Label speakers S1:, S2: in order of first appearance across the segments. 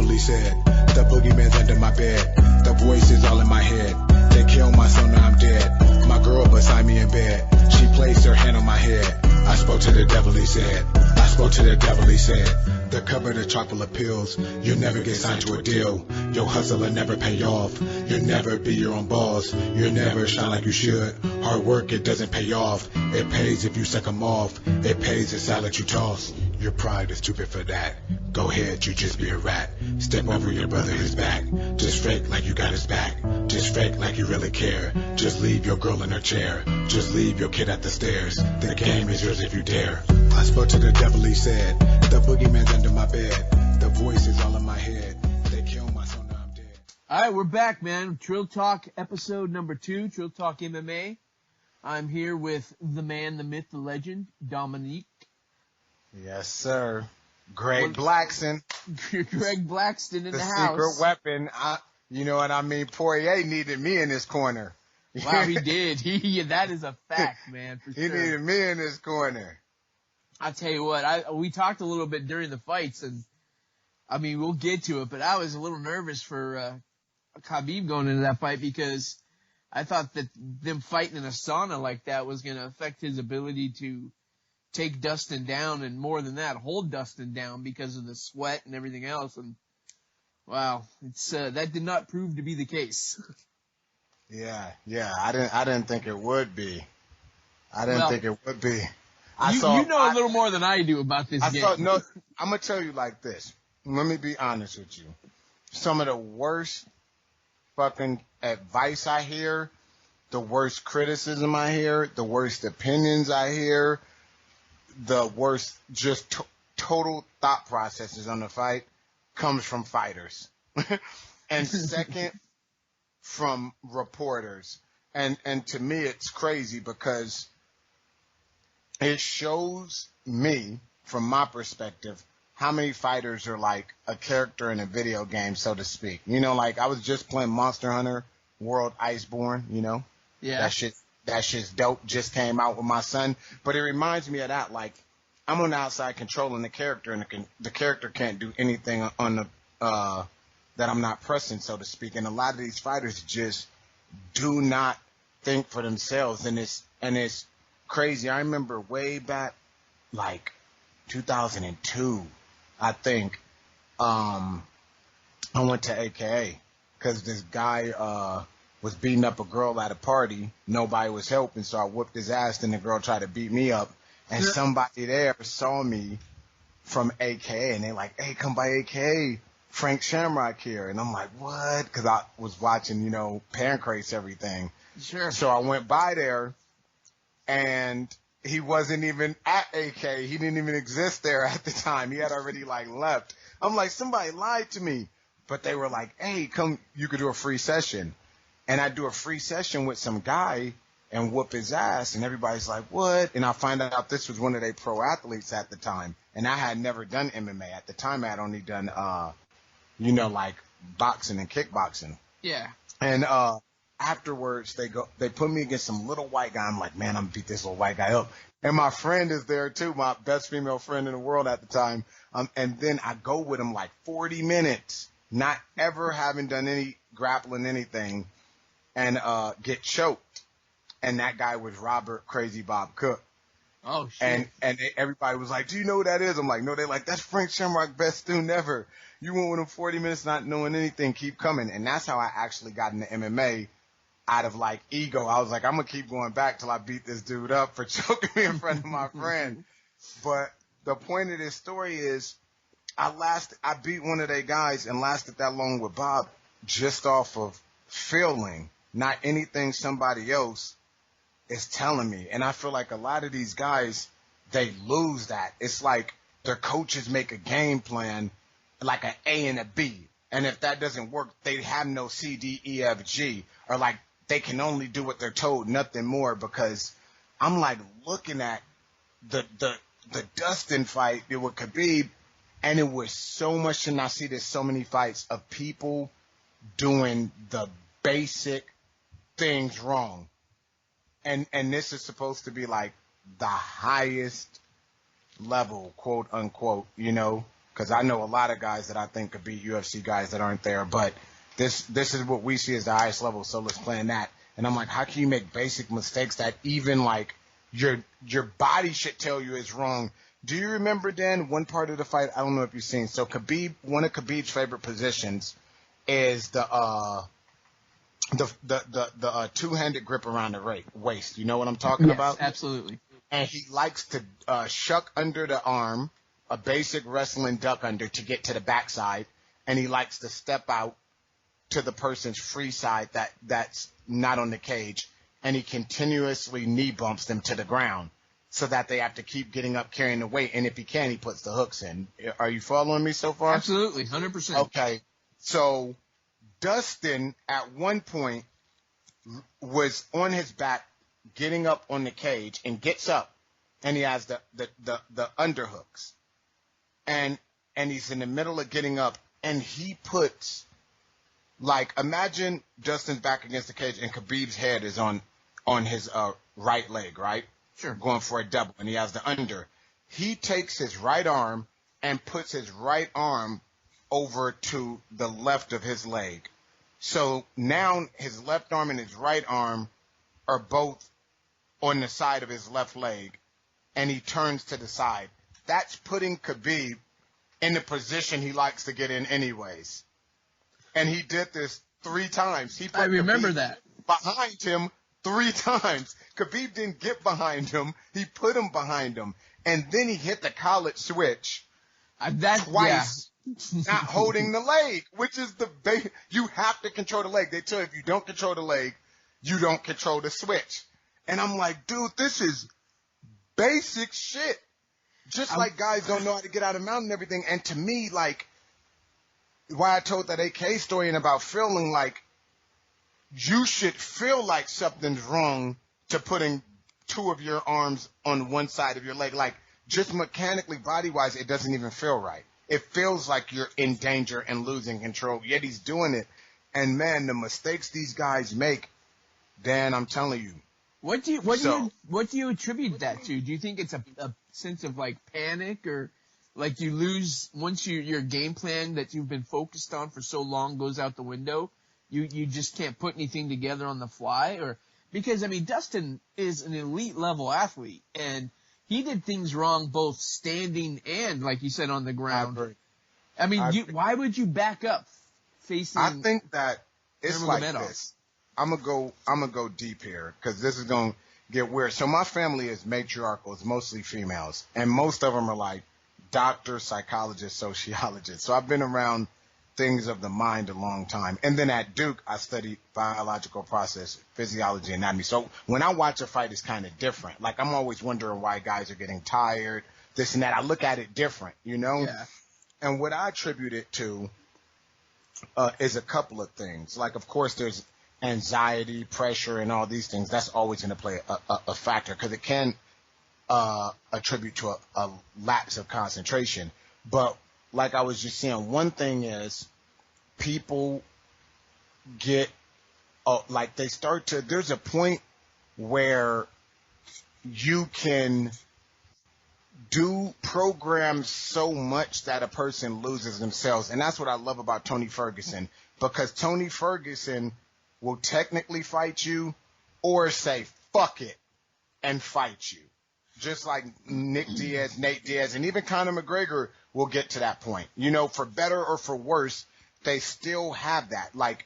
S1: doubly said. The boogeyman's under my bed. The voice is all in my head. They killed my son, now I'm dead. My girl beside me in bed. She placed her hand on my head. I spoke to the devil, he said. I spoke to the devil, he said. They're covered in chocolate pills. You'll never get signed to a deal. Your hustle will never pay off. You'll never be your own boss. You'll never shine like you should. Hard work, it doesn't pay off. It pays if you suck 'em off. It pays the salad you toss. Your pride is too big for that. Go ahead, you just be a rat. Step over your brother, his back. Just fake like you got his back. Just fake like you really care. Just leave your girl in her chair. Just leave your kid at the stairs. The game is yours if you dare. I spoke to the devil, he said. The boogeyman's under my bed. The voice is all in my head. They killed my son, now I'm dead.
S2: All right, we're back, man. Trill Talk episode number 2, Trill Talk MMA. I'm here with the man, the myth, the legend, Dominique.
S3: Yes, sir. Greg Blackson.
S2: Greg Blackson in the house.
S3: The secret weapon. You know what I mean? Poirier needed me in his corner.
S2: Wow, he did. That is a fact, man, for sure.
S3: He needed me in his corner.
S2: I'll tell you what, we talked a little bit during the fights, and, I mean, we'll get to it, but I was a little nervous for Khabib going into that fight because I thought that them fighting in a sauna like that was going to affect his ability to take Dustin down, and more than that, hold Dustin down because of the sweat and everything else. And wow, that did not prove to be the case.
S3: Yeah, I didn't think it would be. I didn't think it would be.
S2: You know a little more than I do about this game.
S3: I'm gonna tell you like this. Let me be honest with you. Some of the worst fucking advice I hear, the worst criticism I hear, the worst opinions I hear, the worst just total thought processes on the fight comes from fighters. And second, from reporters. And to me, it's crazy because it shows me, from my perspective, how many fighters are like a character in a video game, so to speak. You know, like I was just playing Monster Hunter World Iceborne, you know?
S2: Yeah.
S3: That shit's dope. Just came out with my son. But it reminds me of that. Like, I'm on the outside controlling the character, and the character can't do anything on the that I'm not pressing, so to speak. And a lot of these fighters just do not think for themselves, and it's crazy. I remember way back, like 2002, I think. I went to AKA because this guy was beating up a girl at a party. Nobody was helping, so I whooped his ass, and the girl tried to beat me up. And somebody there saw me from AKA, and they're like, hey, come by AKA, Frank Shamrock here. And I'm like, what? Because I was watching, Pancrase, everything.
S2: Sure.
S3: So I went by there, and he wasn't even at AK. He didn't even exist there at the time. He had already, left. I'm like, somebody lied to me. But they were like, hey, come, you could do a free session. And I do a free session with some guy and whoop his ass, and everybody's like, what? And I find out this was one of their pro athletes at the time, and I had never done MMA. At the time, I had only done, boxing and kickboxing.
S2: Yeah.
S3: And afterwards, they put me against some little white guy. I'm like, man, I'm gonna beat this little white guy up. And my friend is there too, my best female friend in the world at the time. And then I go with him 40 minutes, not ever having done any grappling, anything, and get choked. And that guy was Robert Crazy Bob Cook.
S2: Oh, shit.
S3: And everybody was like, do you know who that is? I'm like, no. They're like, that's Frank Shamrock, best student ever. You went with him 40 minutes not knowing anything, keep coming. And that's how I actually got into MMA out of ego. I was like, I'm going to keep going back till I beat this dude up for choking me in front of my friend. But the point of this story is I beat one of their guys and lasted that long with Bob just off of feeling, not anything somebody else is telling me. And I feel like a lot of these guys, they lose that. It's like their coaches make a game plan, like an A and a B. And if that doesn't work, they have no C, D, E, F, G. Or they can only do what they're told, nothing more. Because I'm looking at the Dustin fight with Khabib, and it was so much, and I see there's so many fights of people doing the basic things wrong. And this is supposed to be the highest level, quote unquote, because I know a lot of guys that I think could beat UFC guys that aren't there, but this is what we see as the highest level, so let's plan that. And I'm like, how can you make basic mistakes that even like your body should tell you is wrong? Do you remember, Dan, one part of the fight? I don't know if you've seen. So Khabib, one of Khabib's favorite positions is the two-handed grip around the waist. You know what I'm talking about?
S2: Yes, absolutely.
S3: And he likes to shuck under the arm, a basic wrestling duck under to get to the backside, and he likes to step out to the person's free side that's not on the cage, and he continuously knee bumps them to the ground so that they have to keep getting up, carrying the weight, and if he can, he puts the hooks in. Are you following me so far?
S2: Absolutely, 100%.
S3: Okay, so Dustin at one point was on his back getting up on the cage and gets up, and he has the underhooks, and he's in the middle of getting up, and he puts, like, imagine Dustin's back against the cage and Khabib's head is on his right leg, right?
S2: Sure.
S3: Going for a double, and he has the under. He takes his right arm and puts his right arm over to the left of his leg. So now his left arm and his right arm are both on the side of his left leg, and he turns to the side. That's putting Khabib in the position he likes to get in anyways. And he did this 3 times. He put
S2: I remember
S3: Khabib
S2: that.
S3: behind him 3 times. Khabib didn't get behind him. He put him behind him. And then he hit the collet switch twice, not holding the leg, which is you have to control the leg. They tell you if you don't control the leg, you don't control the switch. And I'm like, dude, this is basic shit. Just like guys don't know how to get out of mountain and everything. And to me, like, why I told that AK story and about feeling like you should feel like something's wrong to putting 2 of your arms on one side of your leg. Like, just mechanically, body-wise, it doesn't even feel right. It feels like you're in danger and losing control, yet he's doing it. And, man, the mistakes these guys make, Dan, I'm telling you.
S2: What do you attribute that to? Do you think it's a sense of, like, panic, or like you lose once your game plan that you've been focused on for so long goes out the window? You just can't put anything together on the fly? Or because, I mean, Dustin is an elite level athlete, and he did things wrong both standing and, like you said, on the ground. I mean, why would you back up facing?
S3: I think that it's like
S2: Nurmagomedov?
S3: this. I'm gonna go deep here because this is gonna get weird. So my family is matriarchal. It's mostly females, and most of them are like doctors, psychologists, sociologists. So I've been around things of the mind a long time. And then at Duke, I studied biological process, physiology, anatomy. So when I watch a fight, it's kind of different. Like, I'm always wondering why guys are getting tired, this and that. I look at it different, you know?
S2: Yeah.
S3: And what I attribute it to is a couple of things. Like, of course, there's anxiety, pressure, and all these things. That's always going to play a factor because it can attribute to a lapse of concentration. But like I was just saying, one thing is people get, like they start to, there's a point where you can do programs so much that a person loses themselves. And that's what I love about Tony Ferguson, because Tony Ferguson will technically fight you or say, fuck it, and fight you. Just like Nick Diaz, Nate Diaz, and even Conor McGregor will get to that point. You know, for better or for worse, they still have that. Like,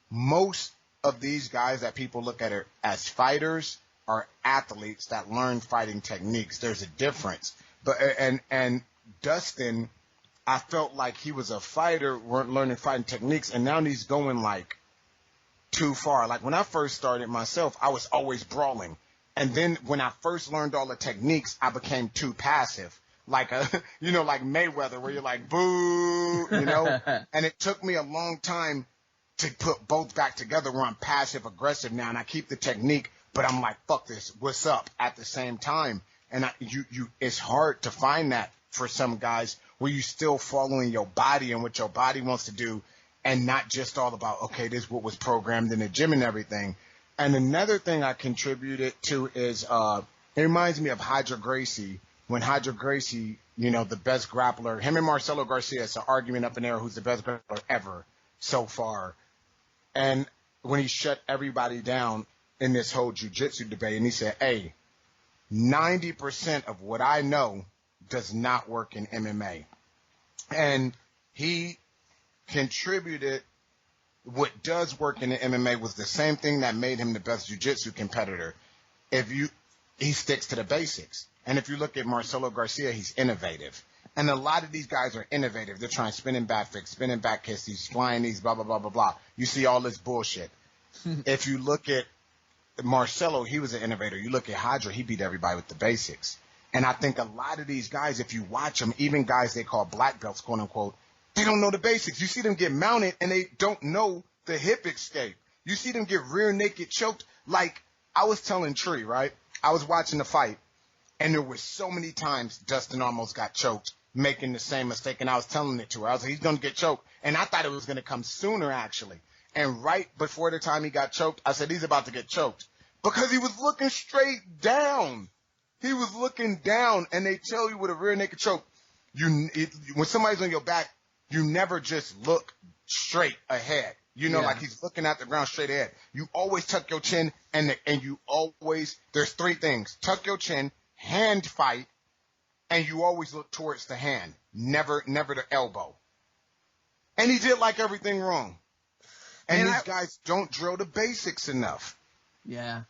S3: most of these guys that people look at as fighters are athletes that learn fighting techniques. There's a difference. But and Dustin, I felt like he was a fighter, learning fighting techniques, and now he's going like too far. Like when I first started myself, I was always brawling. And then when I first learned all the techniques, I became too passive. Like like Mayweather, where you're like, boo, you know? And it took me a long time to put both back together where I'm passive aggressive now, and I keep the technique, but I'm like, fuck this, what's up at the same time. And it's hard to find that for some guys where you still following your body and what your body wants to do, and not just all about, okay, this is what was programmed in the gym and everything. And another thing I contributed to is it reminds me of Hydra Gracie, when Hydra Gracie the best grappler. Him and Marcelo Garcia, it's an argument up in there who's the best grappler ever so far. And when he shut everybody down in this whole jiu-jitsu debate, and he said, hey, 90% of what I know does not work in MMA. And he contributed what does work in the MMA was the same thing that made him the best jiu-jitsu competitor. He sticks to the basics. And if you look at Marcelo Garcia, he's innovative. And a lot of these guys are innovative. They're trying spinning back fix, spinning back kiss, these flying these, blah, blah, blah, blah, blah. You see all this bullshit. If you look at Marcelo, he was an innovator. You look at Hydra, he beat everybody with the basics. And I think a lot of these guys, if you watch them, even guys they call black belts, quote unquote, they don't know the basics. You see them get mounted and they don't know the hip escape. You see them get rear naked choked. Like I was telling Tree, right? I was watching the fight and there were so many times Dustin almost got choked, making the same mistake. And I was telling it to her. I was like, he's going to get choked. And I thought it was going to come sooner, actually. And right before the time he got choked, I said, he's about to get choked because he was looking straight down. He was looking down, and they tell you with a rear naked choke, when somebody's on your back, you never just look straight ahead. Like he's looking at the ground straight ahead. You always tuck your chin, and you always, there's three things. Tuck your chin, hand fight, and you always look towards the hand, never the elbow. And he did like everything wrong. And these guys don't drill the basics enough.
S2: Yeah.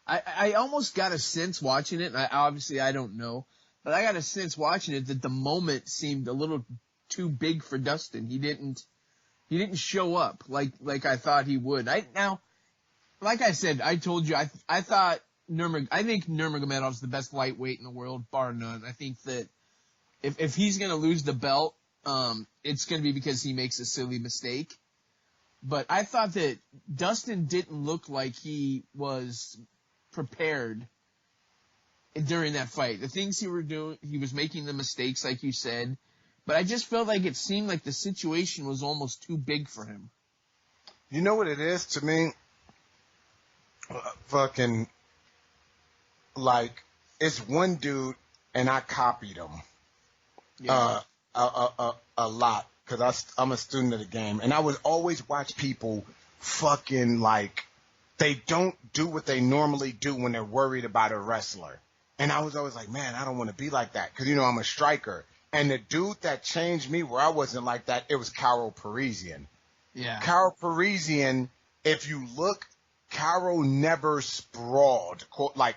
S2: I almost got a sense watching it, and I don't know, but I got a sense watching it that the moment seemed a little too big for Dustin. He didn't show up like I thought he would. Now, like I said, I told you, I think Nurmagomedov's the best lightweight in the world, bar none. I think that if he's going to lose the belt, it's going to be because he makes a silly mistake. But I thought that Dustin didn't look like he was prepared during that fight. The things he was making the mistakes, like you said. But I just felt like it seemed like the situation was almost too big for him.
S3: You know what it is to me? Fucking, like, it's one dude, and I copied him a lot because I'm a student of the game. And I would always watch people fucking, like, they don't do what they normally do when they're worried about a wrestler. And I was always like, man, I don't want to be like that because, I'm a striker. And the dude that changed me where I wasn't like that, it was Karo Parisian.
S2: Yeah.
S3: Karo Parisian, if you look, Karo never sprawled, like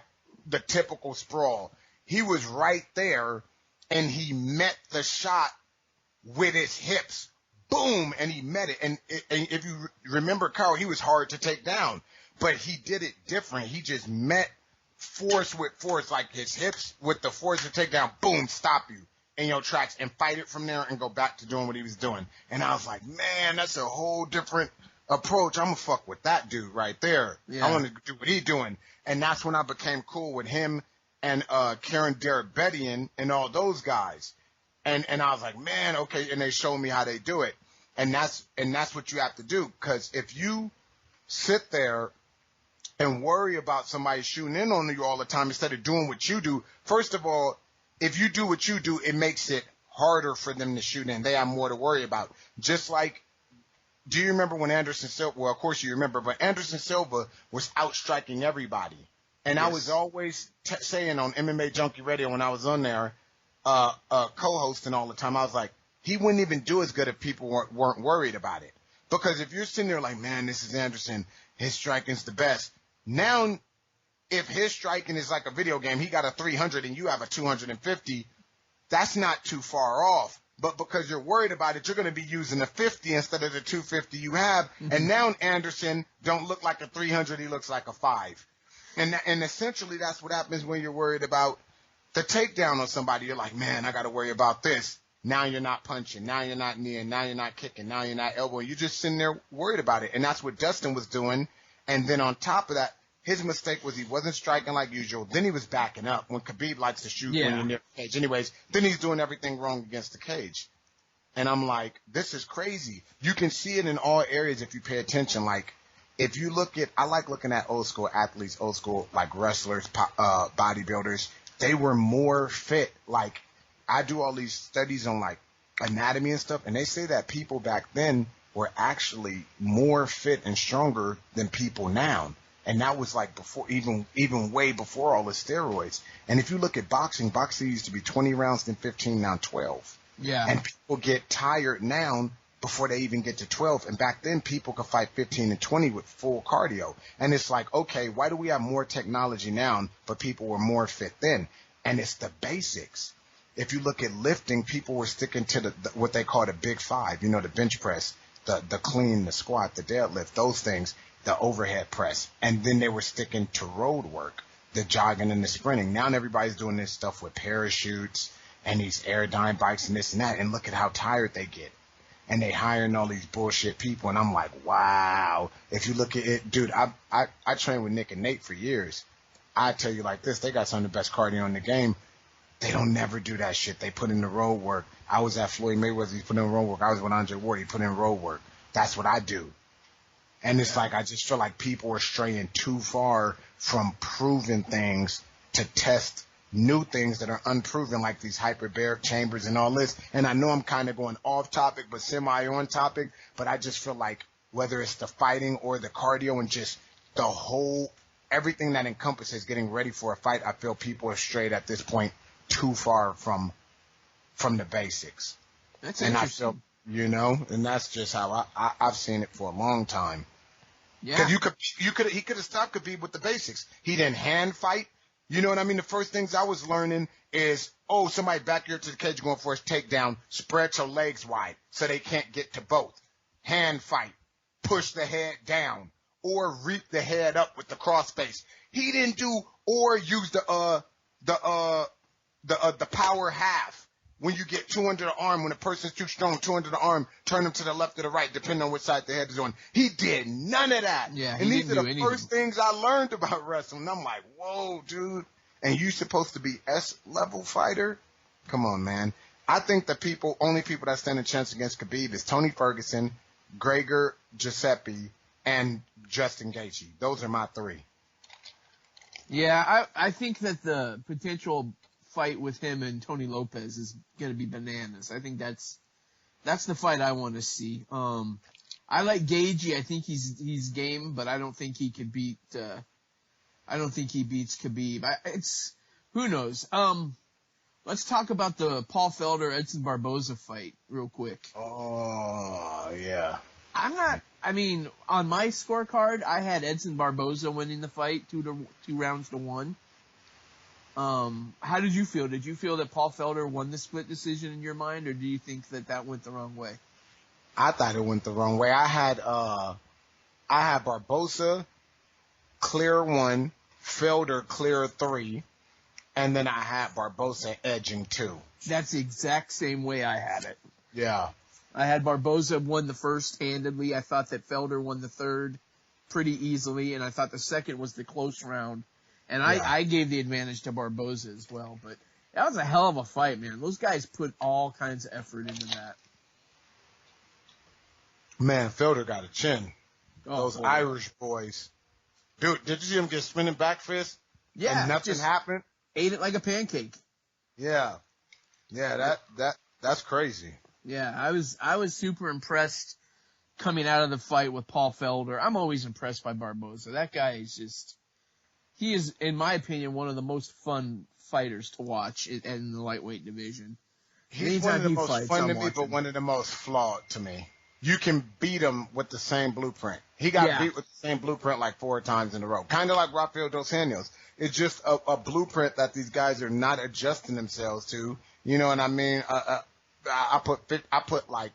S3: the typical sprawl. He was right there, and he met the shot with his hips. Boom, and he met it. And if you remember Karo, he was hard to take down. But he did it different. He just met force with force, like his hips with the force to take down. Boom, stop you in your tracks and fight it from there and go back to doing what he was doing. And I was like, man, that's a whole different approach. I'm going to fuck with that dude right there. Yeah. I want to do what he's doing. And that's when I became cool with him and Karen Deribedian and all those guys. And I was like, man, okay. And they showed me how they do it. And that's what you have to do. Because if you sit there and worry about somebody shooting in on you all the time instead of doing what you do, first of all, if you do what you do, it makes it harder for them to shoot in. They have more to worry about. Just like, do you remember when Anderson Silva, well, of course you remember, but Anderson Silva was outstriking everybody. And yes. I was always saying on MMA Junkie Radio when I was on there, co-hosting all the time, I was like, he wouldn't even do as good if people weren't worried about it. Because if you're sitting there like, man, this is Anderson, his striking's the best. Now, if his striking is like a video game, he got a 300 and you have a 250, that's not too far off. But because you're worried about it, you're going to be using a 50 instead of the 250 you have. Mm-hmm. And now Anderson don't look like a 300, he looks like a 5. And essentially that's what happens when you're worried about the takedown on somebody. You're like, man, I got to worry about this. Now you're not punching. Now you're not kneeing. Now you're not kicking. Now you're not elbowing. You're just sitting there worried about it. And that's what Dustin was doing. And then on top of that, his mistake was he wasn't striking like usual. Then he was backing up when Khabib likes to shoot when you're near the cage. Anyways, then he's doing everything wrong against the cage. And I'm like, this is crazy. You can see it in all areas if you pay attention. Like, if you look at, I like looking at old school athletes, old school like wrestlers, bodybuilders. They were more fit. Like, I do all these studies on like anatomy and stuff, and they say that people back then were actually more fit and stronger than people now. And that was like before, even way before all the steroids. And if you look at boxing used to be 20 rounds, then 15, now 12.
S2: Yeah.
S3: And people get tired now before they even get to 12. And back then, people could fight 15 and 20 with full cardio. And it's like, okay, why do we have more technology now, but people were more fit then? And it's the basics. If you look at lifting, people were sticking to the what they call the big five, the bench press, the clean, the squat, the deadlift, those things, the overhead press. And then they were sticking to road work, the jogging and the sprinting. Now everybody's doing this stuff with parachutes and these aerodyne bikes and this and that. And look at how tired they get. And they hiring all these bullshit people. And I'm like, wow. If you look at it, dude, I trained with Nick and Nate for years. I tell you like this, they got some of the best cardio in the game. They don't never do that shit. They put in the road work. I was at Floyd Mayweather. He put in road work. I was with Andre Ward. He put in road work. That's what I do. And it's like I just feel like people are straying too far from proven things to test new things that are unproven, like these hyperbaric chambers and all this. And I know I'm kind of going off topic, but semi-on topic. But I just feel like whether it's the fighting or the cardio and just the whole everything that encompasses getting ready for a fight, I feel people are strayed at this point too far from the basics.
S2: That's
S3: and
S2: interesting.
S3: I feel, and that's just how I've seen it for a long time.
S2: Yeah.
S3: Because he could have stopped Khabib with the basics. He didn't hand fight. You know what I mean? The first things I was learning is, somebody back here to the cage going for his takedown, spread your legs wide so they can't get to both. Hand fight, push the head down, or reap the head up with the cross face. He didn't do or use the power half. When you get two under the arm, when a person's too strong, two under the arm, turn them to the left or the right, depending on which side the head is on. He did none of that.
S2: Yeah,
S3: and these are the first things I learned about wrestling. I'm like, whoa, dude. And you supposed to be S-level fighter? Come on, man. I think the only people that stand a chance against Khabib is Tony Ferguson, Gregor Giuseppe, and Justin Gaethje. Those are my three.
S2: Yeah, I think that the potential fight with him and Tony Lopez is going to be bananas. I think that's the fight I want to see. I like Gaethje. I think he's game, but I don't think he could beat. I don't think he beats Khabib. Who knows. Let's talk about the Paul Felder Edson Barboza fight real quick.
S3: Oh yeah.
S2: On my scorecard, I had Edson Barboza winning the fight, 2 rounds to 1. How did you feel? Did you feel that Paul Felder won the split decision in your mind, or do you think that went the wrong way?
S3: I thought it went the wrong way. I had Barboza clear 1, Felder clear 3, and then I had Barboza edging 2.
S2: That's the exact same way I had it.
S3: Yeah.
S2: I had Barboza won the first handedly. I thought that Felder won the third pretty easily, and I thought the second was the close round. And I gave the advantage to Barboza as well. But that was a hell of a fight, man. Those guys put all kinds of effort into that.
S3: Man, Felder got a chin.
S2: Oh,
S3: Those Irish boys. Dude, did you see him get spinning back fist?
S2: Yeah.
S3: And nothing happened?
S2: Ate it like a pancake.
S3: Yeah. Yeah, that's crazy.
S2: Yeah, I was super impressed coming out of the fight with Paul Felder. I'm always impressed by Barboza. That guy is he is, in my opinion, one of the most fun fighters to watch in the lightweight division.
S3: He's one of the most fun to me, but one of the most flawed to me. You can beat him with the same blueprint. He got beat with the same blueprint like 4 times in a row. Kind of like Rafael Dos Anjos. It's just a blueprint that these guys are not adjusting themselves to. You know what I mean? I put like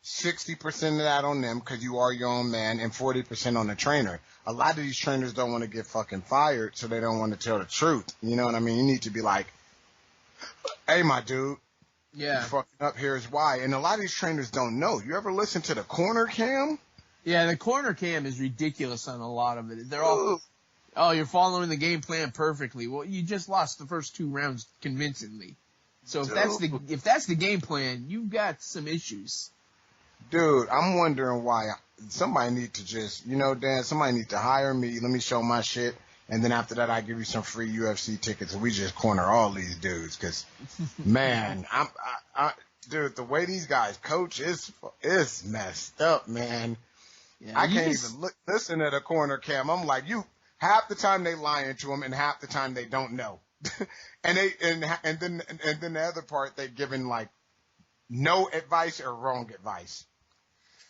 S3: 60% of that on them because you are your own man, and 40% on the trainer. A lot of these trainers don't want to get fucking fired, so they don't want to tell the truth. You know what I mean? You need to be like, hey, my dude.
S2: Yeah.
S3: You fucking up, here's why. And a lot of these trainers don't know. You ever listen to the corner cam?
S2: Yeah, the corner cam is ridiculous on a lot of it. They're all, you're following the game plan perfectly. Well, you just lost the first 2 rounds convincingly. So if that's the game plan, you've got some issues.
S3: Dude, I'm wondering why somebody need to just, Dan, somebody need to hire me. Let me show my shit. And then after that, I give you some free UFC tickets, and we just corner all these dudes. Cause, man, dude, the way these guys coach is messed up, man.
S2: Yeah,
S3: I can't even listen to the corner cam. I'm like, half the time they lying to them, and half the time they don't know. and then the other part, they're giving like no advice or wrong advice.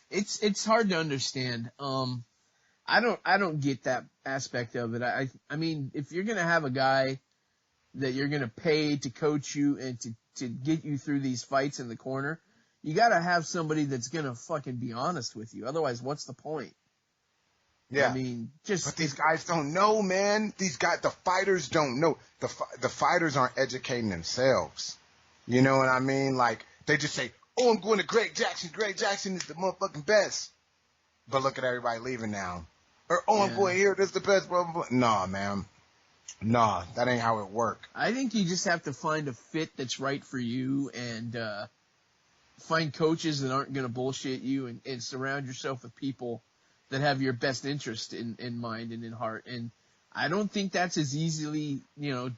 S2: It's hard to understand. I don't get that aspect of it. I mean, if you're gonna have a guy that you're gonna pay to coach you and to get you through these fights in the corner, you gotta have somebody that's gonna fucking be honest with you. Otherwise, what's the point?
S3: Yeah.
S2: I mean,
S3: but these guys don't know, man. The fighters don't know. The fighters aren't educating themselves. You know what I mean? Like, they just say, oh, I'm going to Greg Jackson. Greg Jackson is the motherfucking best. But look at everybody leaving now. Or, oh, I'm going here. This is the best, blah, blah, blah. Nah, man. Nah, that ain't how it work.
S2: I think you just have to find a fit that's right for you and find coaches that aren't going to bullshit you and surround yourself with people that have your best interest in mind and in heart. And I don't think that's as easily,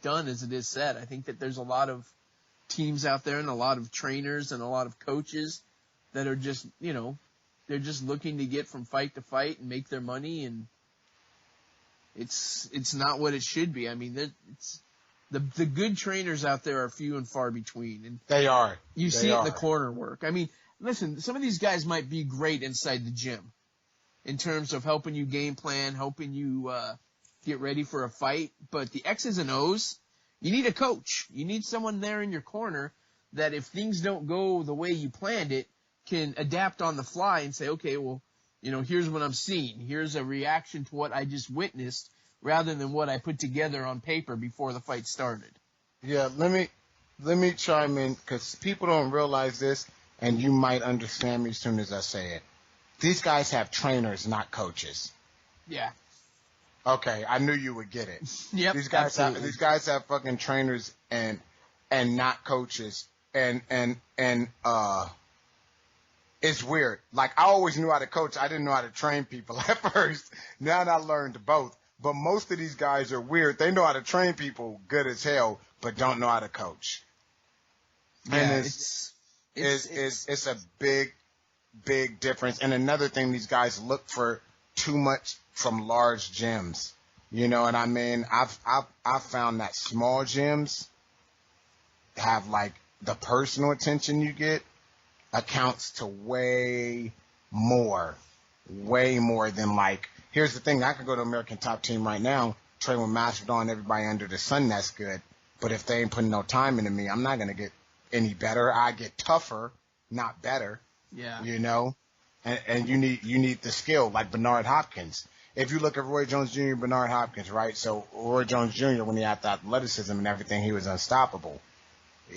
S2: done as it is said. I think that there's a lot of teams out there and a lot of trainers and a lot of coaches that are just, they're just looking to get from fight to fight and make their money. And it's not what it should be. I mean, the good trainers out there are few and far between. And
S3: they are.
S2: You see it in the corner work. I mean, listen, some of these guys might be great inside the gym in terms of helping you game plan, helping you get ready for a fight. But the X's and O's, you need a coach. You need someone there in your corner that if things don't go the way you planned it, can adapt on the fly and say, okay, well, here's what I'm seeing. Here's a reaction to what I just witnessed rather than what I put together on paper before the fight started.
S3: Yeah, let me chime in because people don't realize this, and you might understand me as soon as I say it. These guys have trainers, not coaches.
S2: Yeah.
S3: Okay, I knew you would get it.
S2: Yep.
S3: These guys have fucking trainers and not coaches, and it's weird. Like, I always knew how to coach. I didn't know how to train people at first. Now I learned both. But most of these guys are weird. They know how to train people good as hell, but don't know how to coach.
S2: Yeah,
S3: and it's a big difference. And another thing, these guys look for too much from large gyms. You know what I mean? I've found that small gyms have like the personal attention you get accounts to way more than like, here's the thing, I could go to American Top Team right now, train with Mastodon, everybody under the sun, that's good. But if they ain't putting no time into me, I'm not going to get any better. I get tougher, not better.
S2: Yeah.
S3: And you need the skill, like Bernard Hopkins. If you look at Roy Jones Jr. and Bernard Hopkins, right? So Roy Jones Jr., when he had the athleticism and everything, he was unstoppable.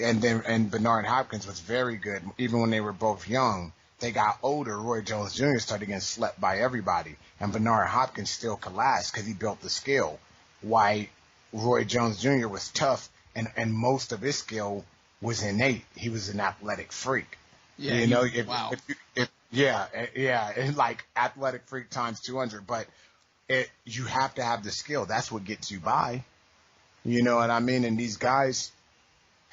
S3: And Bernard Hopkins was very good, even when they were both young. They got older. Roy Jones Jr. started getting slept by everybody, and Bernard Hopkins still could last because he built the skill. Why Roy Jones Jr. was tough, and most of his skill was innate. He was an athletic freak.
S2: Yeah,
S3: wow. And like athletic freak times 200. But you have to have the skill. That's what gets you by. You know what I mean? And these guys,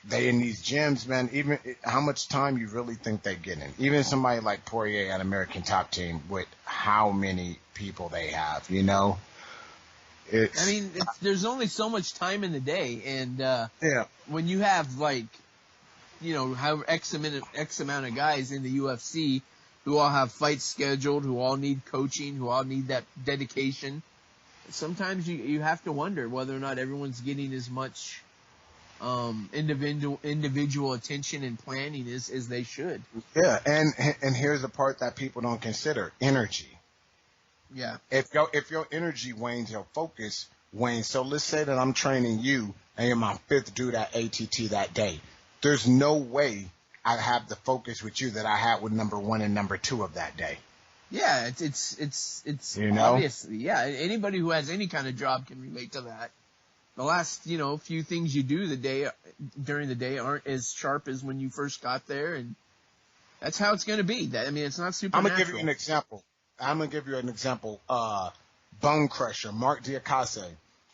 S3: they in these gyms, man, even how much time you really think they're getting? Even somebody like Poirier at American Top Team with how many people they have,
S2: there's only so much time in the day, and when you have however X amount of guys in the UFC who all have fights scheduled, who all need coaching, who all need that dedication, sometimes you have to wonder whether or not everyone's getting as much individual attention and planning as they should.
S3: Yeah, and here's the part that people don't consider: energy.
S2: Yeah.
S3: If your energy wanes, your focus wanes. So let's say that I'm training you and you're my fifth dude at ATT that day. There's no way I have the focus with you that I had with number 1 and number 2 of that day.
S2: Yeah, it's obviously, yeah. Anybody who has any kind of job can relate to that. The last, few things you do during the day aren't as sharp as when you first got there, and that's how it's going to be. It's not supernatural.
S3: I'm going to give you an example. Bone Crusher, Mark Diakase.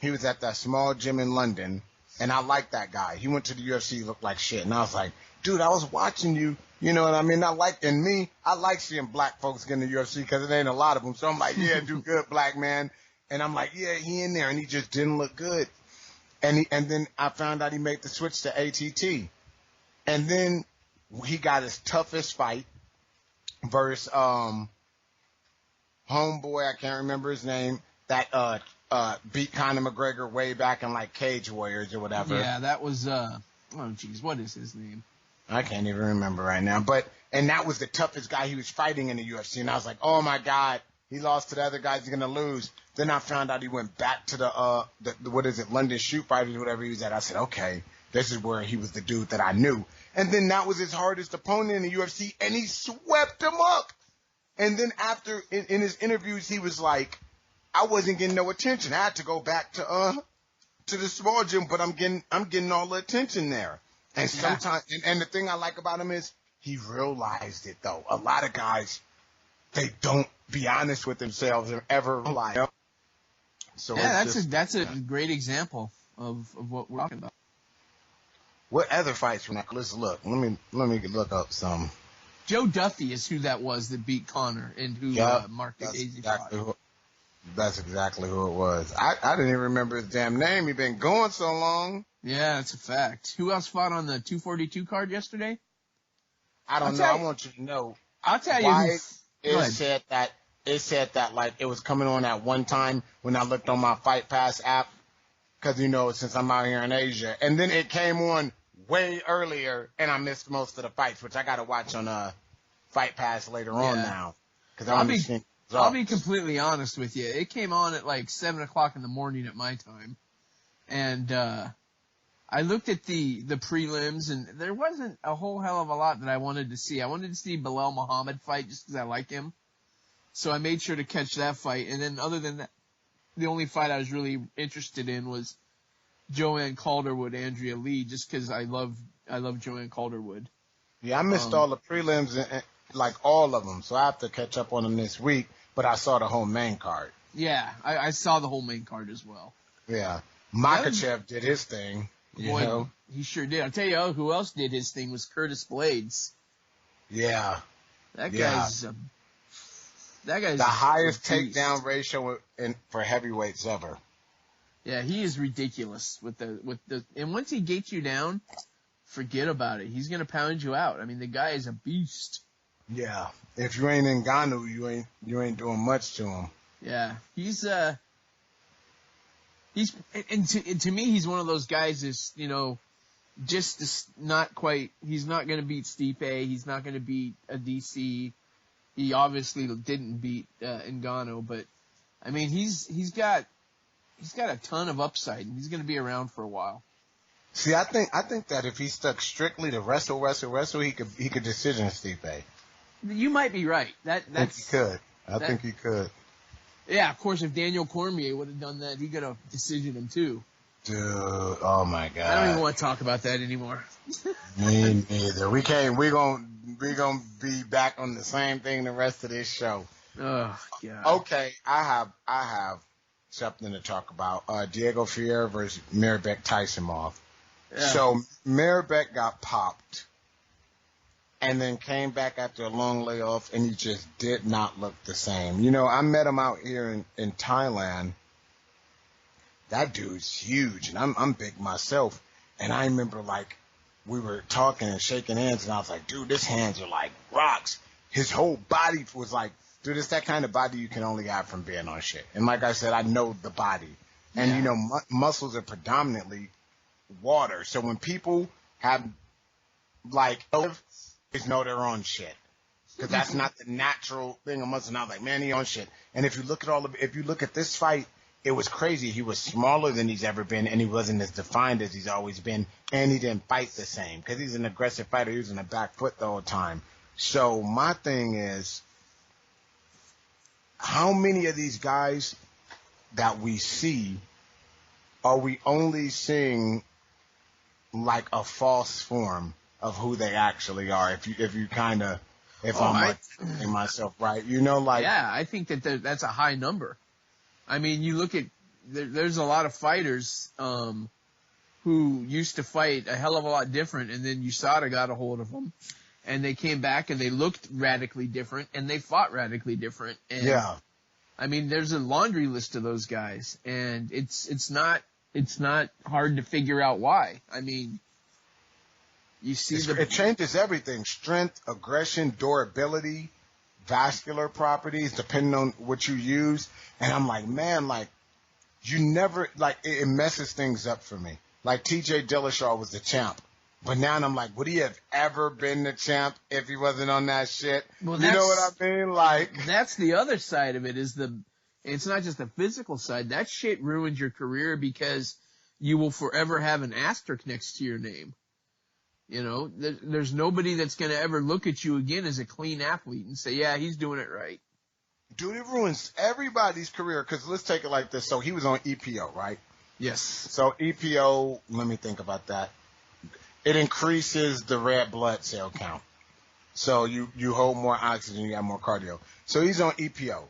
S3: he was at that small gym in London, and I liked that guy. He went to the UFC, looked like shit, and I was like, dude, I was watching you. You know what I mean? I like seeing black folks get in the UFC because it ain't a lot of them. So I'm like, yeah, do good, black man. And I'm like, yeah, he in there, and he just didn't look good. And then I found out he made the switch to ATT. And then he got his toughest fight versus homeboy, I can't remember his name, that beat Conor McGregor way back in like Cage Warriors or whatever.
S2: Yeah, that was what is his name?
S3: I can't even remember right now. And that was the toughest guy he was fighting in the UFC. And I was like, oh my God, he lost to the other guys, he's gonna lose. Then I found out he went back to the London Shoot Fighters or whatever he was at. I said, okay, this is where he was the dude that I knew. And then that was his hardest opponent in the UFC, and he swept him up. And then after, in his interviews, he was like, I wasn't getting no attention. I had to go back to the small gym, but I'm getting all the attention there. And sometimes, and the thing I like about him is he realized it though. A lot of guys, they don't be honest with themselves or ever realize. So
S2: yeah, that's a great example of what we're talking about.
S3: What other fights? Let's look. Let me look up some.
S2: Joe Duffy is who that was that beat Conor and who Mark Daisy fought.
S3: That's exactly who it was. I didn't even remember his damn name. He'd been going so long.
S2: Yeah, that's a fact. Who else fought on the 242 card yesterday?
S3: I don't know. I want you to know.
S2: I'll tell you.
S3: Why it said that like it was coming on at one time when I looked on my Fight Pass app. Because, since I'm out here in Asia. And then it came on way earlier, and I missed most of the fights, which I got to watch on Fight Pass later on now. Because
S2: I'll be completely honest with you. It came on at like 7 o'clock in the morning at my time. And I looked at the prelims, and there wasn't a whole hell of a lot that I wanted to see. I wanted to see Bilal Muhammad fight just because I like him. So I made sure to catch that fight. And then other than that, the only fight I was really interested in was Joanne Calderwood, Andrea Lee, just because I love Joanne Calderwood.
S3: Yeah, I missed all the prelims, like all of them, so I have to catch up on them this week. But I saw the whole main card.
S2: Yeah, I saw the whole main card as well.
S3: Yeah, Makhachev did his thing.
S2: Boy, he sure did. I'll tell you who else did his thing was Curtis Blades.
S3: Yeah,
S2: that guy's
S3: the highest takedown ratio for heavyweights ever.
S2: Yeah, he is ridiculous with the and once he gets you down, forget about it. He's gonna pound you out. I mean, the guy is a beast.
S3: Yeah, if you ain't in Ngannou, you ain't doing much to him.
S2: Yeah, he's to me he's one of those guys that's just not quite. He's not gonna beat Stipe. He's not gonna beat a DC. He obviously didn't beat Ngannou, but I mean he's got a ton of upside, and he's going to be around for a while.
S3: See, I think that if he stuck strictly to wrestle, he could decision Stipe.
S2: You might be right.
S3: I think he could.
S2: Yeah, of course, if Daniel Cormier would have done that, he could have decisioned him too.
S3: Dude, oh my God.
S2: I don't even want to talk about that anymore.
S3: Me neither. We can't. We're gonna be back on the same thing the rest of this show.
S2: Oh God.
S3: Okay, I have something to talk about. Diego Ferreira versus Mirabek Taisimov. Yeah. So Mirabek got popped, and then came back after a long layoff, and he just did not look the same. I met him out here in Thailand. That dude's huge, and I'm big myself. And I remember, like, we were talking and shaking hands, and I was like, dude, his hands are like rocks. His whole body was like, dude, it's that kind of body you can only have from being on shit. And like I said, I know the body. And, muscles are predominantly water. So when people have, like, they know they're on shit. Because that's not the natural thing of muscle. Not like, man, he on shit. And if you look at this fight, it was crazy. He was smaller than he's ever been, and he wasn't as defined as he's always been, and he didn't fight the same because he's an aggressive fighter. He was in the back foot the whole time. So my thing is, how many of these guys that we see are we only seeing like a false form of who they actually are? If I'm myself right,
S2: yeah, I think that's a high number. I mean, you look at there's a lot of fighters who used to fight a hell of a lot different, and then USADA got a hold of them, and they came back and they looked radically different, and they fought radically different. And,
S3: Yeah.
S2: I mean, there's a laundry list of those guys, and it's not hard to figure out why. I mean, you see
S3: it changes everything: strength, aggression, durability, vascular properties, depending on what you use. And I'm like, man, like you never like it messes things up for me. Like T.J. Dillashaw was the champ, but now I'm like, would he have ever been the champ if he wasn't on that shit?
S2: Well,
S3: you know what I mean? Like
S2: that's the other side of it. It's not just the physical side. That shit ruins your career because you will forever have an asterisk next to your name. You know, there's nobody that's going to ever look at you again as a clean athlete and say, yeah, he's doing it right.
S3: Dude, it ruins everybody's career because let's take it like this. So he was on EPO, right?
S2: Yes.
S3: So EPO, let me think about that. It increases the red blood cell count. So you hold more oxygen, you got more cardio. So he's on EPO.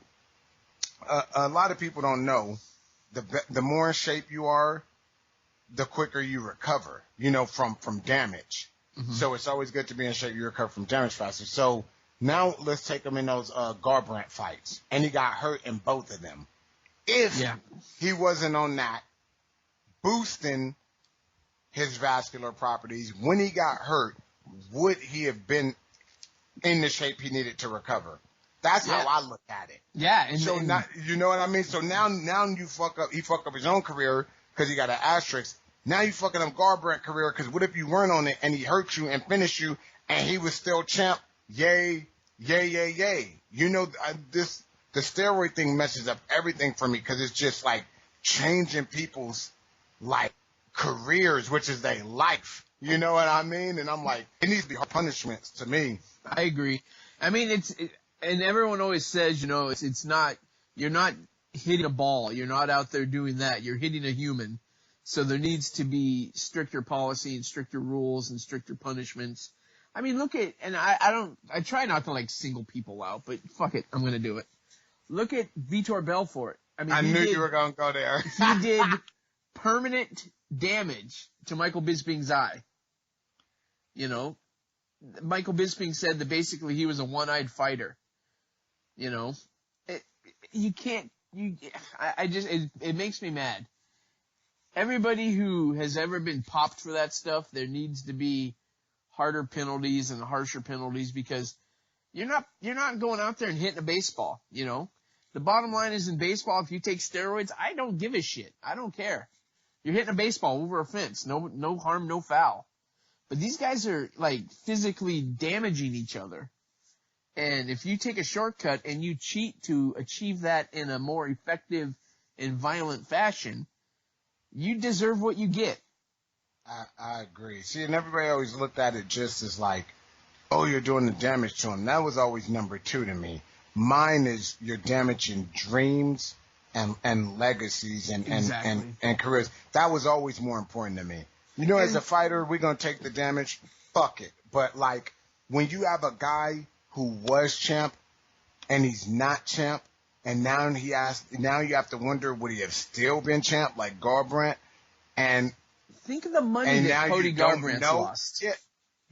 S3: A lot of people don't know the more in shape you are, the quicker you recover, you know, from damage. Mm-hmm. So it's always good to be in shape. You recover from damage faster. So now let's take him in those Garbrandt fights. And he got hurt in both of them. If he wasn't on that, boosting his vascular properties, when he got hurt, would he have been in the shape he needed to recover? That's how I look at it.
S2: Yeah.
S3: And so now, you know what I mean? So now you fuck up, he fucked up his own career because he got an asterisk. Now you fucking up Garbrandt's career because what if you weren't on it and he hurt you and finished you and he was still champ? Yay, yay, yay, yay. You know, the steroid thing messes up everything for me because it's just like changing people's like careers, which is their life. You know what I mean? And I'm like, it needs to be hard punishments to me.
S2: I agree. I mean, and everyone always says, you know, it's not, you're not hitting a ball. You're not out there doing that. You're hitting a human. So there needs to be stricter policy and stricter rules and stricter punishments. I mean, look at, and I try not to like single people out, but fuck it, I'm going to do it. Look at Vitor Belfort. I mean,
S3: I knew you were going to go there.
S2: He did permanent damage to Michael Bisping's eye. You know, Michael Bisping said that basically he was a one-eyed fighter. You know, it makes me mad. Everybody who has ever been popped for that stuff, there needs to be harder penalties and harsher penalties because you're not going out there and hitting a baseball, you know. The bottom line is in baseball, if you take steroids, I don't give a shit. I don't care. You're hitting a baseball over a fence. No harm, no foul. But these guys are like physically damaging each other. And if you take a shortcut and you cheat to achieve that in a more effective and violent fashion, you deserve what you get.
S3: I agree. See, and everybody always looked at it just as like, oh, you're doing the damage to him. That was always number two to me. Mine is you're damaging dreams and legacies and careers. That was always more important to me. You know, as a fighter, we're going to take the damage. Fuck it. But like when you have a guy who was champ and he's not champ, and now you have to wonder, would he have still been champ like Garbrandt? And
S2: think of the money that Cody Garbrandt's lost.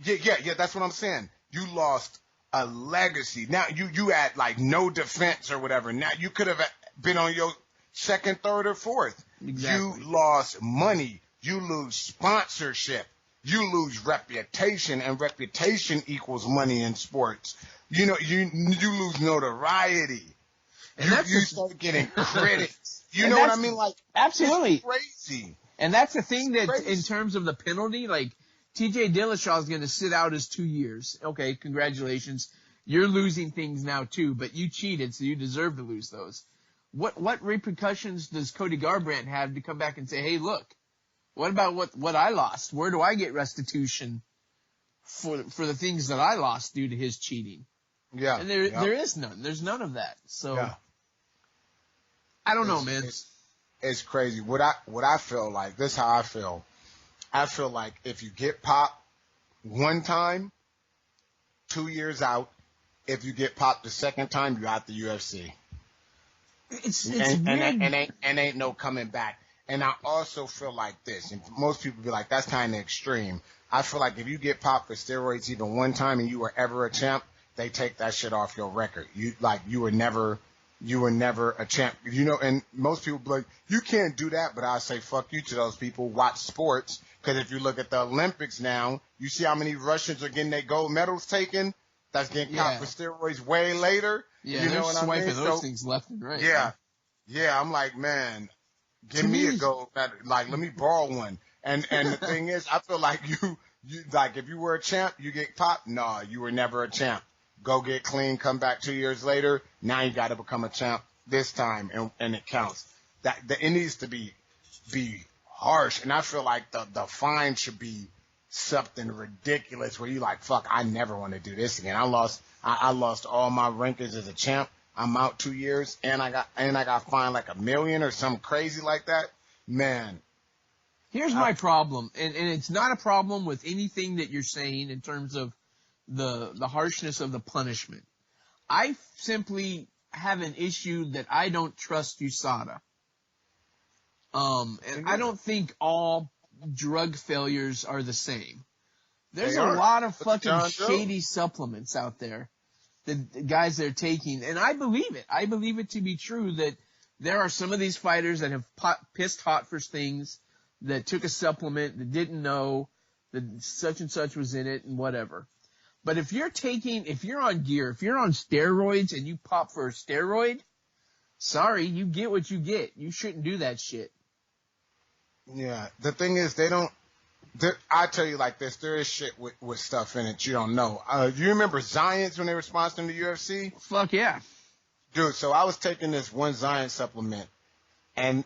S3: Yeah, that's what I'm saying. You lost a legacy. Now you had like no defense or whatever. Now you could have been on your second, third, or fourth.
S2: Exactly.
S3: You lost money. You lose sponsorship. You lose reputation, and reputation equals money in sports. You know, you lose notoriety. And you start getting critics. You know what I mean? Like,
S2: absolutely.
S3: It's crazy.
S2: And that's the thing that in terms of the penalty, like T.J. Dillashaw is going to sit out his 2 years. Okay, congratulations. You're losing things now too, but you cheated, so you deserve to lose those. What repercussions does Cody Garbrandt have to come back and say, hey, look, what about what I lost? Where do I get restitution for the things that I lost due to his cheating?
S3: Yeah.
S2: And there is none. There's none of that. So I don't know, man.
S3: It's crazy. What I feel like, this is how I feel. I feel like if you get popped one time, 2 years out. If you get popped the second time, you're out the UFC.
S2: It's
S3: and
S2: weird.
S3: ain't no coming back. And I also feel like this, and most people be like, that's kind of extreme. I feel like if you get popped for steroids even one time and you were ever a champ, they take that shit off your record. You were never a champ. You know, and most people be like, you can't do that, but I say fuck you to those people. Watch sports, because if you look at the Olympics now, you see how many Russians are getting their gold medals taken. That's getting caught for steroids way later.
S2: Yeah,
S3: you
S2: they're
S3: know what
S2: swiping
S3: I mean?
S2: those things left and right.
S3: Yeah,
S2: Man.
S3: yeah. I'm like, man, give
S2: To
S3: me a
S2: me-
S3: gold medal. Like, let me borrow one. And the thing is, I feel like you like if you were a champ, you get popped. No, you were never a champ. Go get clean, come back 2 years later. Now you got to become a champ this time, and it counts. It needs to be harsh, and I feel like the fine should be something ridiculous where you like, fuck, I never want to do this again. I lost all my rankings as a champ. I'm out 2 years, and I got fined like $1 million or something crazy like that. Man,
S2: Here's my problem, and it's not a problem with anything that you're saying in terms of the harshness of the punishment. I simply have an issue that I don't trust USADA. And I don't think all drug failures are the same. There's a lot of fucking shady supplements out there that the guys are taking, and I believe it. I believe it to be true that there are some of these fighters that have pissed hot for things, that took a supplement, that didn't know that such and such was in it and whatever. But if you're on gear, if you're on steroids and you pop for a steroid, sorry, you get what you get. You shouldn't do that shit.
S3: Yeah, the thing is, I tell you like this, there is shit with stuff in it you don't know. You remember Zions when they were sponsoring the UFC?
S2: Fuck yeah.
S3: Dude, so I was taking this one Zion supplement, and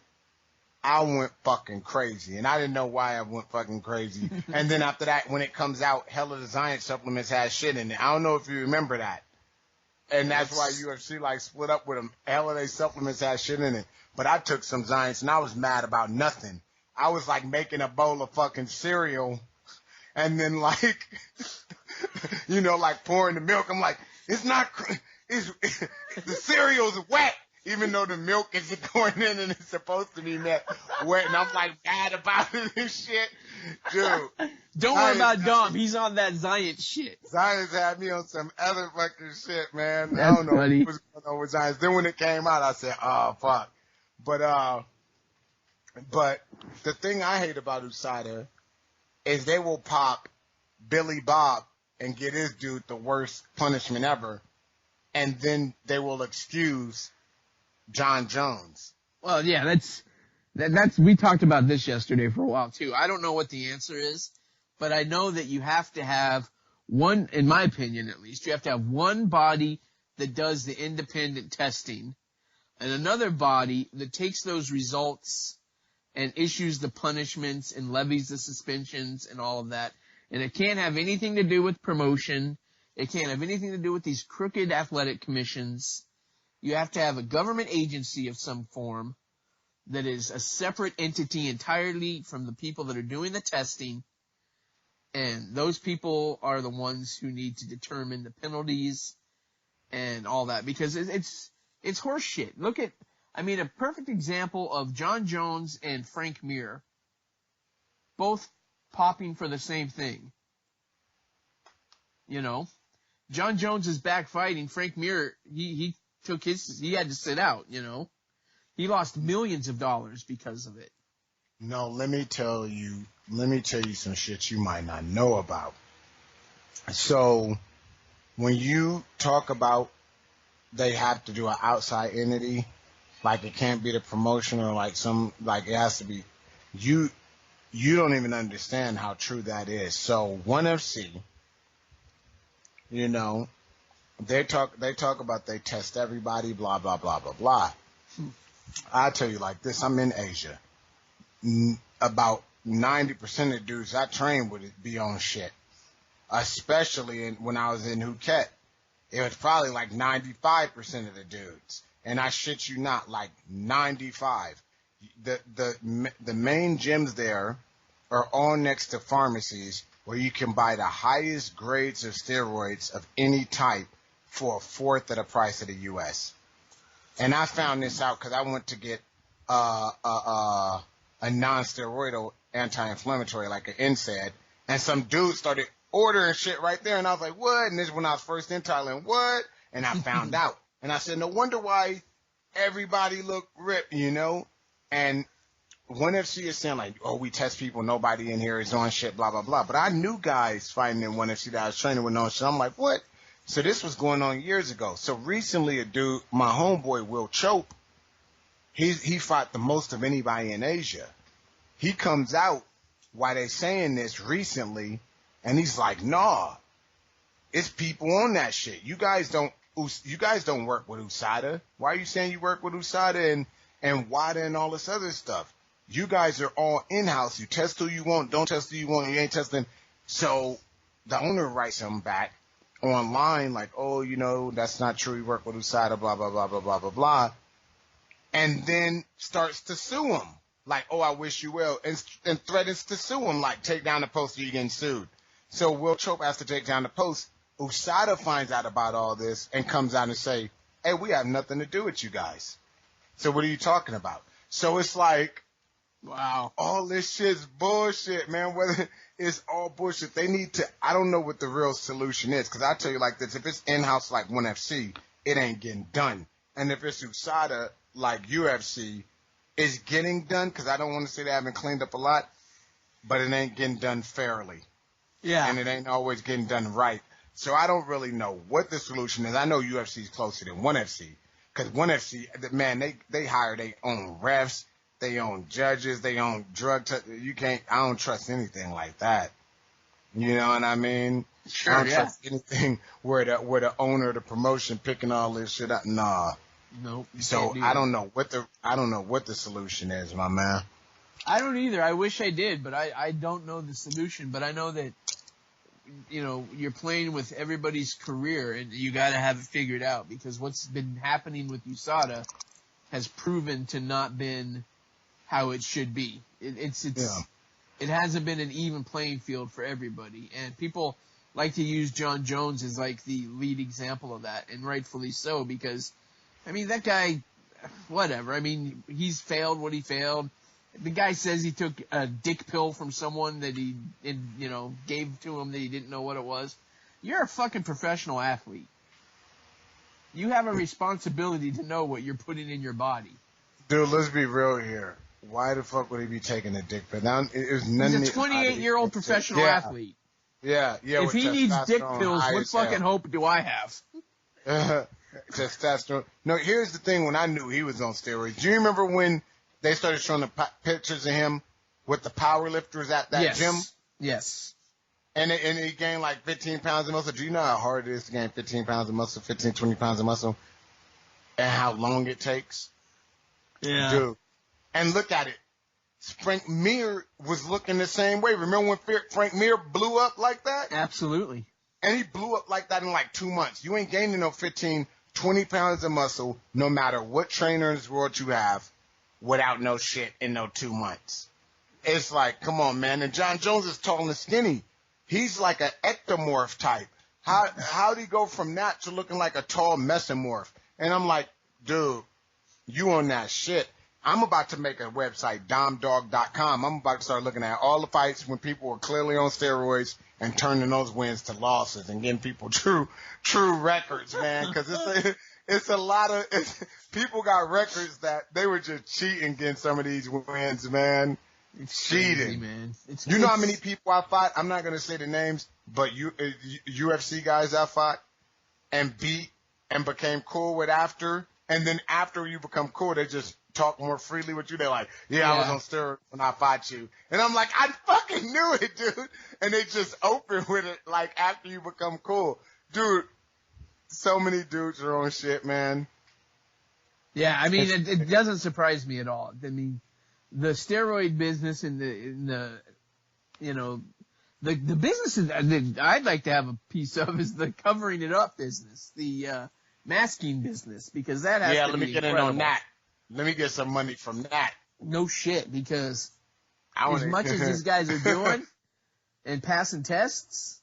S3: I went fucking crazy, and I didn't know why I went fucking crazy. And then after that, when it comes out, hell of the Zion supplements had shit in it. I don't know if you remember that. And that's why UFC like split up with them. Hell of they supplements had shit in it. But I took some Zions, and I was mad about nothing. I was like making a bowl of fucking cereal, and then like, you know, like pouring the milk. I'm like, the cereal's wet. Even though the milk isn't going in and it's supposed to be wet, and I'm like mad about it and shit. Dude.
S2: Don't worry about Dom. He's on that Zion shit.
S3: Zion's had me on some other fucking shit, man.
S2: That's
S3: I don't know
S2: funny.
S3: what was going on with Zion's. Then when it came out, I said, oh, fuck. But the thing I hate about USADA is they will pop Billy Bob and get his dude the worst punishment ever, and then they will excuse John Jones.
S2: Well, yeah, that's we talked about this yesterday for a while too. I don't know what the answer is, but I know that you have to have one, in my opinion at least, you have to have one body that does the independent testing and another body that takes those results and issues the punishments and levies the suspensions and all of that. And it can't have anything to do with promotion. It can't have anything to do with these crooked athletic commissions. You have to have a government agency of some form that is a separate entity entirely from the people that are doing the testing. And those people are the ones who need to determine the penalties and all that, because it's horse shit. Look at, a perfect example of John Jones and Frank Mir both popping for the same thing. You know, John Jones is back fighting. Frank Mir, he had to sit out, you know. He lost millions of dollars because of it.
S3: No, let me tell you some shit you might not know about. So, when you talk about they have to do an outside entity, like it can't be the promotion or like it has to be, you don't even understand how true that is. So, ONE FC, you know, they talk about they test everybody, blah, blah, blah, blah, blah. I tell you like this, I'm in Asia. About 90% of dudes I train would be on shit. Especially when I was in Phuket. It was probably like 95% of the dudes. And I shit you not, like 95. The main gyms there are all next to pharmacies where you can buy the highest grades of steroids of any type for a fourth of the price of the U.S. And I found this out because I went to get a non-steroidal anti-inflammatory, like an NSAID, and some dude started ordering shit right there, and I was like, what? And this is when I was first in Thailand. What? And I found out. And I said, no wonder why everybody look ripped, you know? And ONE FC is saying, like, oh, we test people, nobody in here is on shit, blah, blah, blah. But I knew guys fighting in ONE FC that I was training with no shit. I'm like, what? So this was going on years ago. So recently a dude, my homeboy, Will Chope, he fought the most of anybody in Asia. He comes out while they saying this recently, and he's like, nah, it's people on that shit. You guys don't work with USADA. Why are you saying you work with USADA and WADA and all this other stuff? You guys are all in-house. You test who you want, don't test who you want, you ain't testing. So the owner writes him back online like, oh, you know, that's not true. You work with USADA, blah, blah, blah, blah, blah, blah, blah. And then starts to sue him. Like, oh, I wish you well. And threatens to sue him, like, take down the post or you're getting sued. So Will Chope has to take down the post. USADA finds out about all this and comes out and say, hey, we have nothing to do with you guys. So what are you talking about? So it's like, wow, all this shit's bullshit, man. Whether it's all bullshit, they need to, I don't know what the real solution is. Because I tell you like this, if it's in-house like ONE FC, it ain't getting done. And if it's USADA like UFC, it's getting done, because I don't want to say they haven't cleaned up a lot, but it ain't getting done fairly. Yeah. And it ain't always getting done right. So I don't really know what the solution is. I know UFC is closer than ONE FC, because ONE FC, man, they hire their own refs, they own judges, they own I don't trust anything like that. You know what I mean? Sure, I don't trust anything where the owner of the promotion picking all this shit up. Nah. Nope. So I don't know what the solution is, my man.
S2: I don't either. I wish I did, but I don't know the solution. But I know that, you know, you're playing with everybody's career, and you got to have it figured out, because what's been happening with USADA has proven to not been how it should be. It hasn't been an even playing field for everybody, and people like to use John Jones as like the lead example of that, and rightfully so, because I mean, that guy, whatever. I mean, he's failed what he failed. The guy says he took a dick pill from someone that he, you know, gave to him that he didn't know what it was. You're a fucking professional athlete. You have a responsibility to know what you're putting in your body.
S3: Dude, let's be real here. Why the fuck would he be taking a dick pill? Now, he's
S2: a 28-year-old professional athlete.
S3: Yeah.
S2: If he needs dick pills, what fucking hope do I have?
S3: Testosterone. No, here's the thing. When I knew he was on steroids, do you remember when they started showing the pictures of him with the power lifters at that gym?
S2: Yes.
S3: And he gained like 15 pounds of muscle. Do you know how hard it is to gain 15 pounds of muscle, 15, 20 pounds of muscle, and how long it takes? Yeah. Dude. And look at it. Frank Mir was looking the same way. Remember when Frank Mir blew up like that?
S2: Absolutely.
S3: And he blew up like that in like 2 months. You ain't gaining no 15, 20 pounds of muscle, no matter what trainer in this world you have, without no shit in no 2 months. It's like, come on, man. And John Jones is tall and skinny. He's like an ectomorph type. How'd he go from that to looking like a tall mesomorph? And I'm like, dude, you on that shit. I'm about to make a website, domdog.com. I'm about to start looking at all the fights when people were clearly on steroids and turning those wins to losses and getting people true records, man. Because it's a lot of people got records that they were just cheating getting some of these wins, man. It's cheating, crazy, man. You know how many people I fought? I'm not gonna say the names, but UFC guys I fought and beat and became cool with after, and then after you become cool, they just talk more freely with you. They're like, yeah, I was on steroids when I fought you. And I'm like, I fucking knew it, dude. And they just open with it like after you become cool. Dude, so many dudes are on shit, man.
S2: Yeah, I mean, it doesn't surprise me at all. I mean, the steroid business and the you know, the businesses that I'd like to have a piece of is the covering it up business, the masking business, because that has to be
S3: let me get in on that. Let me get some money from that.
S2: No shit, because as much as these guys are doing and passing tests,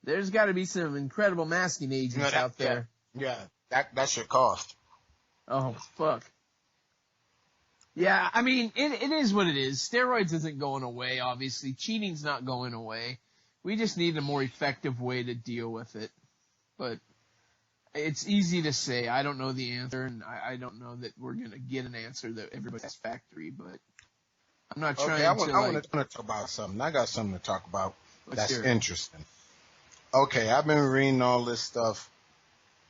S2: there's got to be some incredible masking agents out there.
S3: Yeah, that should cost.
S2: Oh, fuck. Yeah, I mean, it is what it is. Steroids isn't going away, obviously. Cheating's not going away. We just need a more effective way to deal with it. But it's easy to say. I don't know the answer, and I don't know that we're going to get an answer that everybody's satisfactory, but I'm not trying
S3: I
S2: to,
S3: want to talk about something. I got something to talk about that's
S2: hear it.
S3: interesting. Okay, I've been reading all this stuff,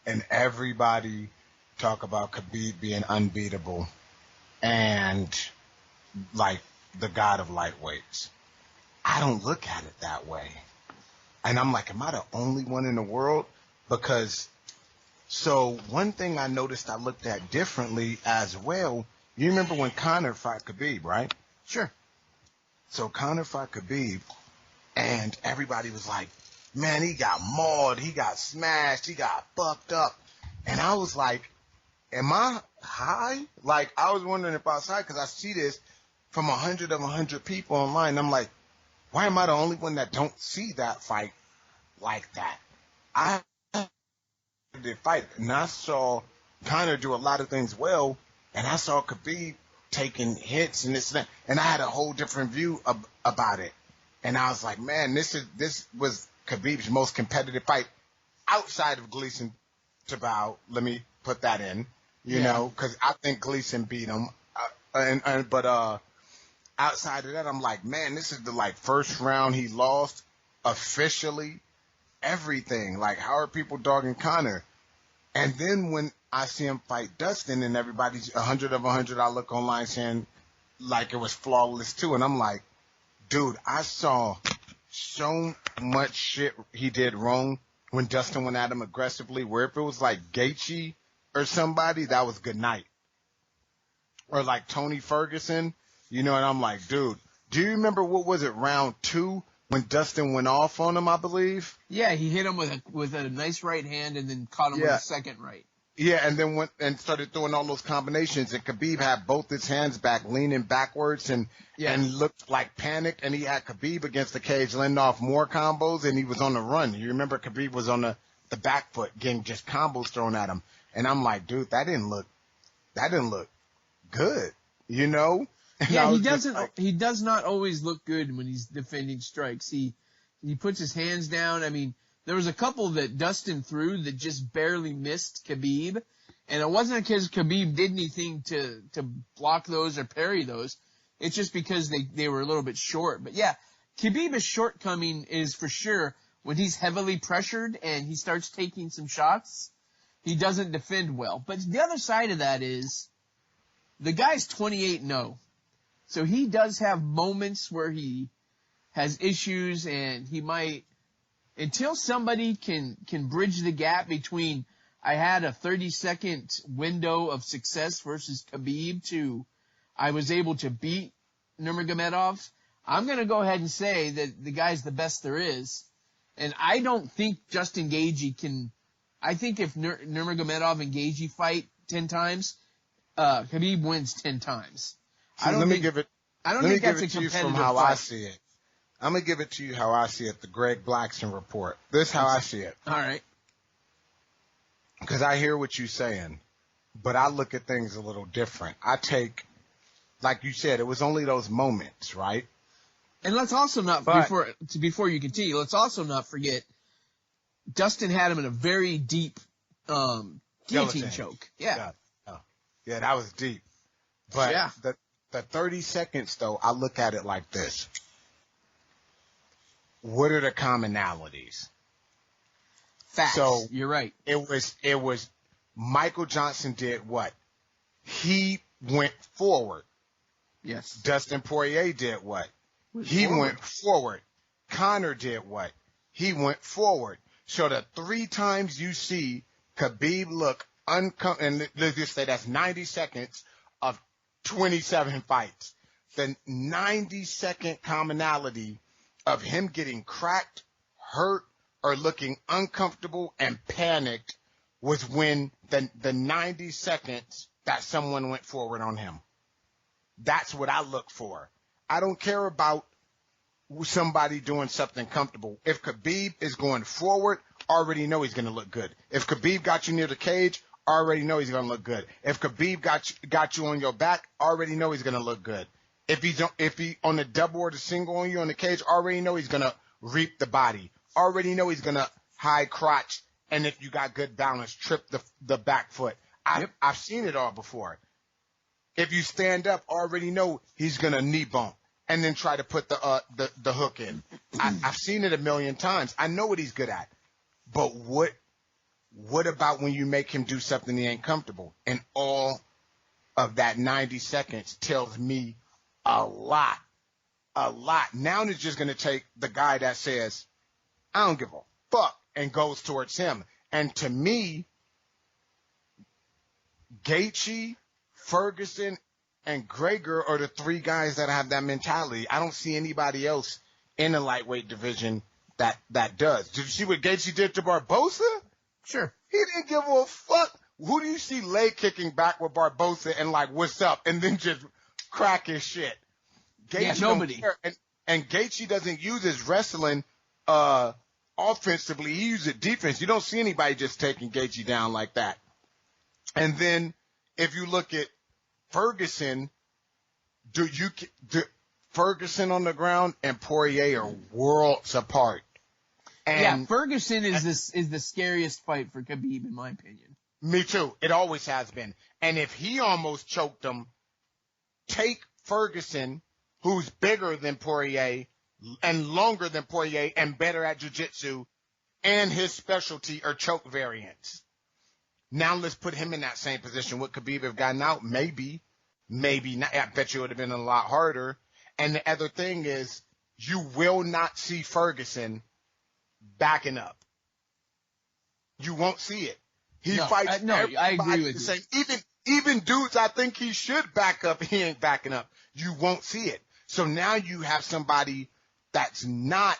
S3: and everybody talk about Khabib being unbeatable and, like, the god of lightweights. I don't look at it that way. And I'm like, am I the only one in the world? Because, so one thing I noticed I looked at differently as well, you remember when Conor fought Khabib, right?
S2: Sure.
S3: So Conor fought Khabib, and everybody was like, man, he got mauled, he got smashed, he got fucked up. And I was like, am I high? Like, I was wondering if I was high, because I see this from 100 people online. And I'm like, why am I the only one that don't see that fight like that? I did fight, and I saw Conor do a lot of things well, and I saw Khabib taking hits and this and that, and I had a whole different view about it. And I was like, man, this was Khabib's most competitive fight outside of Gleason Tibau. Let me put that in, you know, because I think Gleason beat him. But outside of that, I'm like, man, this is the first round he lost officially. Everything, like, how are people dogging Conor? And then when I see him fight Dustin, and everybody's 100 of 100, I look online saying like it was flawless too, and I'm like, dude, I saw so much shit he did wrong when Dustin went at him aggressively, where if it was like Gaethje or somebody, that was good night. Or like Tony Ferguson, you know, and I'm like, dude, do you remember what was it, round 2? When Dustin went off on him, I believe.
S2: Yeah, he hit him with a nice right hand and then caught him with a second right.
S3: Yeah, and then went and started throwing all those combinations, and Khabib had both his hands back, leaning backwards, and looked like panicked, and he had Khabib against the cage, letting off more combos, and he was on the run. You remember Khabib was on the back foot, getting just combos thrown at him, and I'm like, dude, that didn't look good, you know? And
S2: yeah, he does not always look good when he's defending strikes. He puts his hands down. I mean, there was a couple that Dustin threw that just barely missed Khabib, and it wasn't because Khabib did anything to block those or parry those. It's just because they were a little bit short. But yeah, Khabib's shortcoming is for sure when he's heavily pressured and he starts taking some shots, he doesn't defend well. But the other side of that is the guy's 28-0. So he does have moments where he has issues, and he might, until somebody can bridge the gap between I had a 30-second window of success versus Khabib to I was able to beat Nurmagomedov, I'm going to go ahead and say that the guy's the best there is. And I don't think Justin Gaethje can. I think if Nurmagomedov and Gaethje fight 10 times, Khabib wins 10 times.
S3: See, let me give it to you from how
S2: fight.
S3: I see it. I'm going to give it to you how I see it, the Greg Blackson report. This is how I see it.
S2: All right.
S3: Because I hear what you're saying, but I look at things a little different. I take, like you said, it was only those moments, right?
S2: And let's also not, before you continue, let's also not forget, Dustin had him in a very deep guillotine choke. Yeah,
S3: that was deep. But the 30 seconds, though, I look at it like this. What are the commonalities?
S2: Facts.
S3: So
S2: you're right.
S3: It was Michael Johnson did what? He went forward.
S2: Yes.
S3: Dustin Poirier did what? He went forward. Conor did what? He went forward. So the 3 times you see Khabib look uncomfortable, and let's just say that's 90 seconds of 27 fights. The 90-second commonality of him getting cracked, hurt, or looking uncomfortable and panicked was when the 90 seconds that someone went forward on him. That's what I look for. I don't care about somebody doing something comfortable. If Khabib is going forward, already know he's going to look good. If Khabib got you near the cage, already know he's going to look good. If Khabib got you on your back, already know he's going to look good. If he on the double or the single on you on the cage, already know he's going to reap the body. Already know he's going to high crotch, and if you got good balance, trip the back foot. I've seen it all before. If you stand up, already know he's going to knee bump and then try to put the hook in. I've seen it a million times. I know what he's good at. But what about when you make him do something he ain't comfortable? And all of that 90 seconds tells me a lot. Now it's just going to take the guy that says, I don't give a fuck, and goes towards him. And to me, Gaethje, Ferguson, and Gregor are the three guys that have that mentality. I don't see anybody else in the lightweight division that does. Did you see what Gaethje did to Barbosa?
S2: Sure.
S3: He didn't give a fuck. Who do you see leg kicking back with Barbosa and like, what's up? And then just crack his shit. Gaethje
S2: nobody.
S3: Don't care. And Gaethje doesn't use his wrestling offensively. He uses it defense. You don't see anybody just taking Gaethje down like that. And then if you look at Ferguson, Ferguson on the ground and Poirier are worlds apart. And
S2: Ferguson is the scariest fight for Khabib, in my opinion.
S3: Me too. It always has been. And if he almost choked him, take Ferguson, who's bigger than Poirier and longer than Poirier and better at jiu-jitsu, and his specialty are choke variants. Now let's put him in that same position. Would Khabib have gotten out? Maybe. Maybe not. I bet you it would have been a lot harder. And the other thing is, you will not see Ferguson backing up. You won't see it. He fights everybody
S2: I agree with
S3: the
S2: you.
S3: same. Even dudes I think he should back up, he ain't backing up. You won't see it. So now you have somebody that's not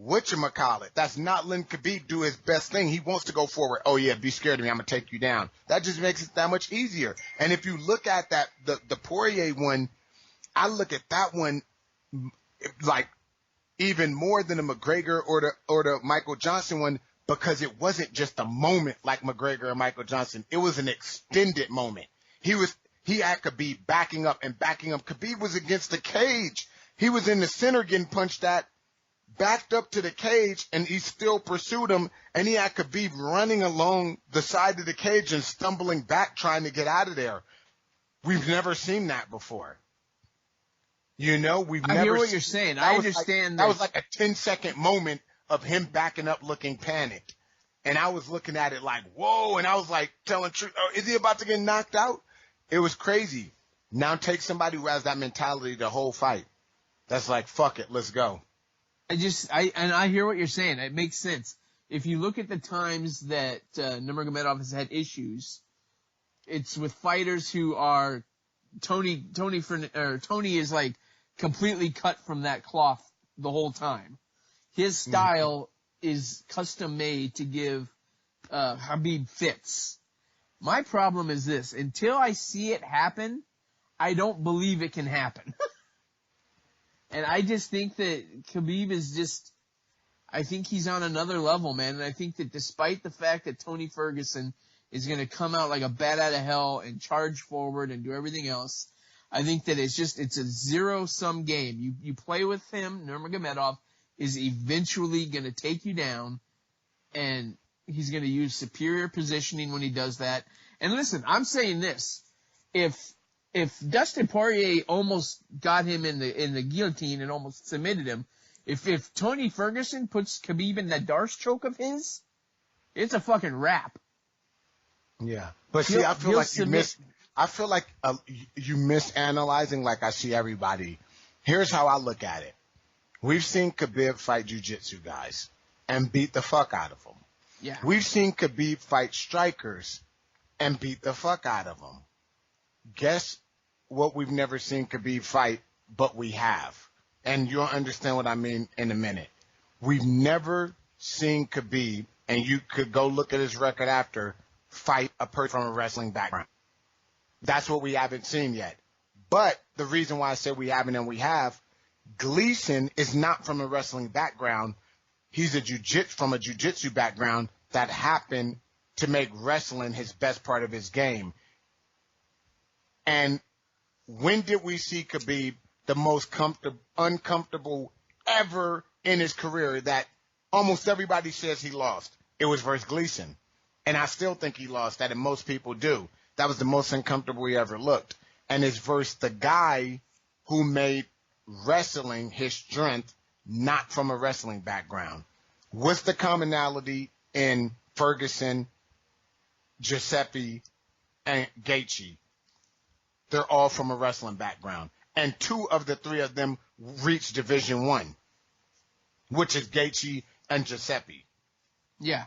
S3: whatchamacallit. That's not letting Khabib do his best thing. He wants to go forward. Oh yeah, be scared of me. I'm gonna take you down. That just makes it that much easier. And if you look at that, the Poirier one, I look at that one like even more than the McGregor or the Michael Johnson one, because it wasn't just a moment like McGregor or Michael Johnson. It was an extended moment. He had Khabib backing up and backing up. Khabib was against the cage. He was in the center getting punched at, backed up to the cage, and he still pursued him. And he had Khabib running along the side of the cage and stumbling back trying to get out of there. We've never seen that before. You know,
S2: I hear what you're saying. I understand
S3: that was like a 10-second moment of him backing up looking panicked. And I was looking at it like, whoa. And I was like telling Trill, oh, is he about to get knocked out? It was crazy. Now take somebody who has that mentality the whole fight. That's like, fuck it, let's go.
S2: I hear what you're saying. It makes sense. If you look at the times that Nurmagomedov has had issues, it's with fighters who are Tony is like completely cut from that cloth the whole time. His style is custom made to give Khabib fits. My problem is this: until I see it happen, I don't believe it can happen. And I just think that Khabib is just, I think he's on another level, man. And I think that despite the fact that Tony Ferguson is going to come out like a bat out of hell and charge forward and do everything else, I think that it's a zero-sum game. You play with him, Nurmagomedov is eventually going to take you down, and he's going to use superior positioning when he does that. And listen, I'm saying this. If Dustin Poirier almost got him in the guillotine and almost submitted him, if Tony Ferguson puts Khabib in that Darce choke of his, it's a fucking wrap.
S3: Yeah. But see, I feel like you misanalyzing like I see everybody. Here's how I look at it. We've seen Khabib fight jiu-jitsu guys and beat the fuck out of them.
S2: Yeah.
S3: We've seen Khabib fight strikers and beat the fuck out of them. Guess what we've never seen Khabib fight, but we have. And you'll understand what I mean in a minute. We've never seen Khabib, and you could go look at his record after, fight a person from a wrestling background. That's what we haven't seen yet. But the reason why I say we haven't and we have, Gleason is not from a wrestling background. He's from a jiu-jitsu background that happened to make wrestling his best part of his game. And when did we see Khabib the most uncomfortable ever in his career that almost everybody says he lost? It was versus Gleason. And I still think he lost that, and most people do. That was the most uncomfortable he ever looked. And it's versus the guy who made wrestling his strength, not from a wrestling background. What's the commonality in Ferguson, Giuseppe, and Gaethje? They're all from a wrestling background. And 2 of the 3 of them reached Division I, which is Gaethje and Giuseppe.
S2: Yeah.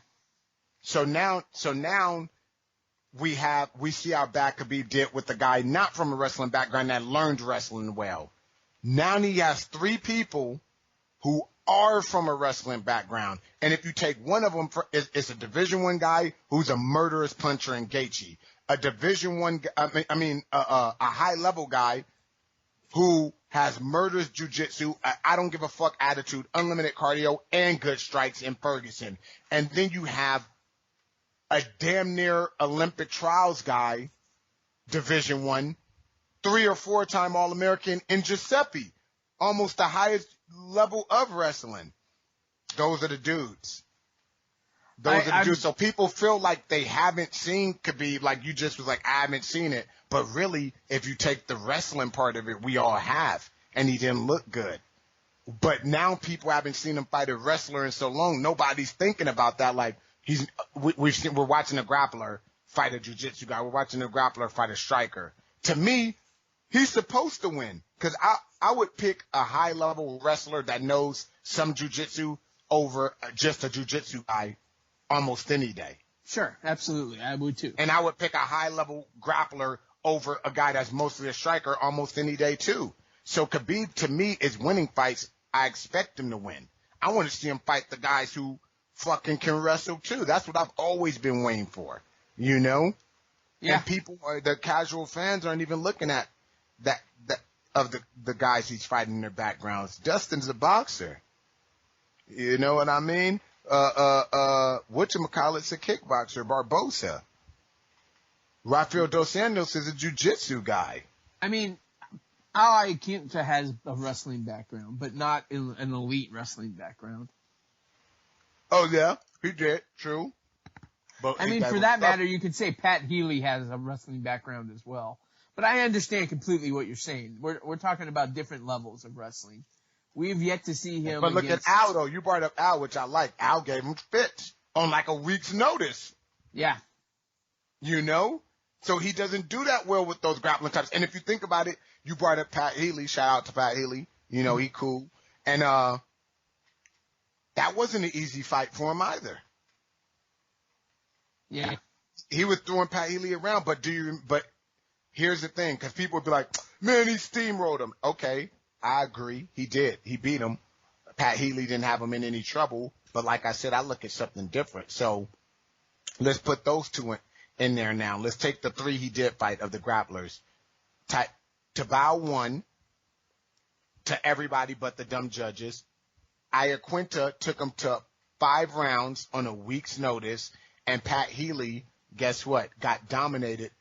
S3: So now we see how bad Khabib did with the guy not from a wrestling background that learned wrestling well. Now he has 3 people who are from a wrestling background. And if you take one of them, it's a Division I guy who's a murderous puncher in Gaethje. A Division I, a high-level guy who has murderous jiu-jitsu, I don't give a fuck attitude, unlimited cardio, and good strikes in Ferguson. And then you have a damn near Olympic trials guy, Division I, 3 or 4-time All-American in Giuseppe, almost the highest level of wrestling. Those are the dudes. So people feel like they haven't seen Khabib, like you just was like, I haven't seen it. But really, if you take the wrestling part of it, we all have. And he didn't look good. But now people haven't seen him fight a wrestler in so long. Nobody's thinking about that. Like, we're watching a grappler fight a jiu-jitsu guy. We're watching a grappler fight a striker. To me, he's supposed to win. Because I would pick a high-level wrestler that knows some jiu-jitsu over just a jiu-jitsu guy almost any day.
S2: Sure, absolutely. I would too.
S3: And I would pick a high-level grappler over a guy that's mostly a striker almost any day too. So Khabib, to me, is winning fights. I expect him to win. I want to see him fight the guys who fucking can wrestle too. That's what I've always been waiting for, you know? Yeah. And people, the casual fans aren't even looking at that of the guys he's fighting in their backgrounds. Dustin's a boxer. You know what I mean? Whatchamacallit's a kickboxer, Barbosa. Rafael Dos Santos is a jiu-jitsu guy.
S2: I mean, Al Iaquinta has a wrestling background, but not an elite wrestling background.
S3: Oh, yeah, he did. True.
S2: But I mean, for that matter, you could say Pat Healy has a wrestling background as well. But I understand completely what you're saying. We're talking about different levels of wrestling. We've yet to see him.
S3: But look at Al, though. You brought up Al, which I like. Al gave him fits on like a week's notice.
S2: Yeah.
S3: You know? So he doesn't do that well with those grappling types. And if you think about it, you brought up Pat Healy. Shout out to Pat Healy. You know, he cool. And that wasn't an easy fight for him either.
S2: Yeah.
S3: He was throwing Pat Healy around, but here's the thing, because people would be like, man, he steamrolled him. Okay, I agree. He did. He beat him. Pat Healy didn't have him in any trouble. But like I said, I look at something different. So let's put those 2 in there now. Let's take the 3 he did fight of the grapplers. Tabao won to everybody but the dumb judges. Iaquinta took him to 5 rounds on a week's notice. And Pat Healy, guess what? Got dominated.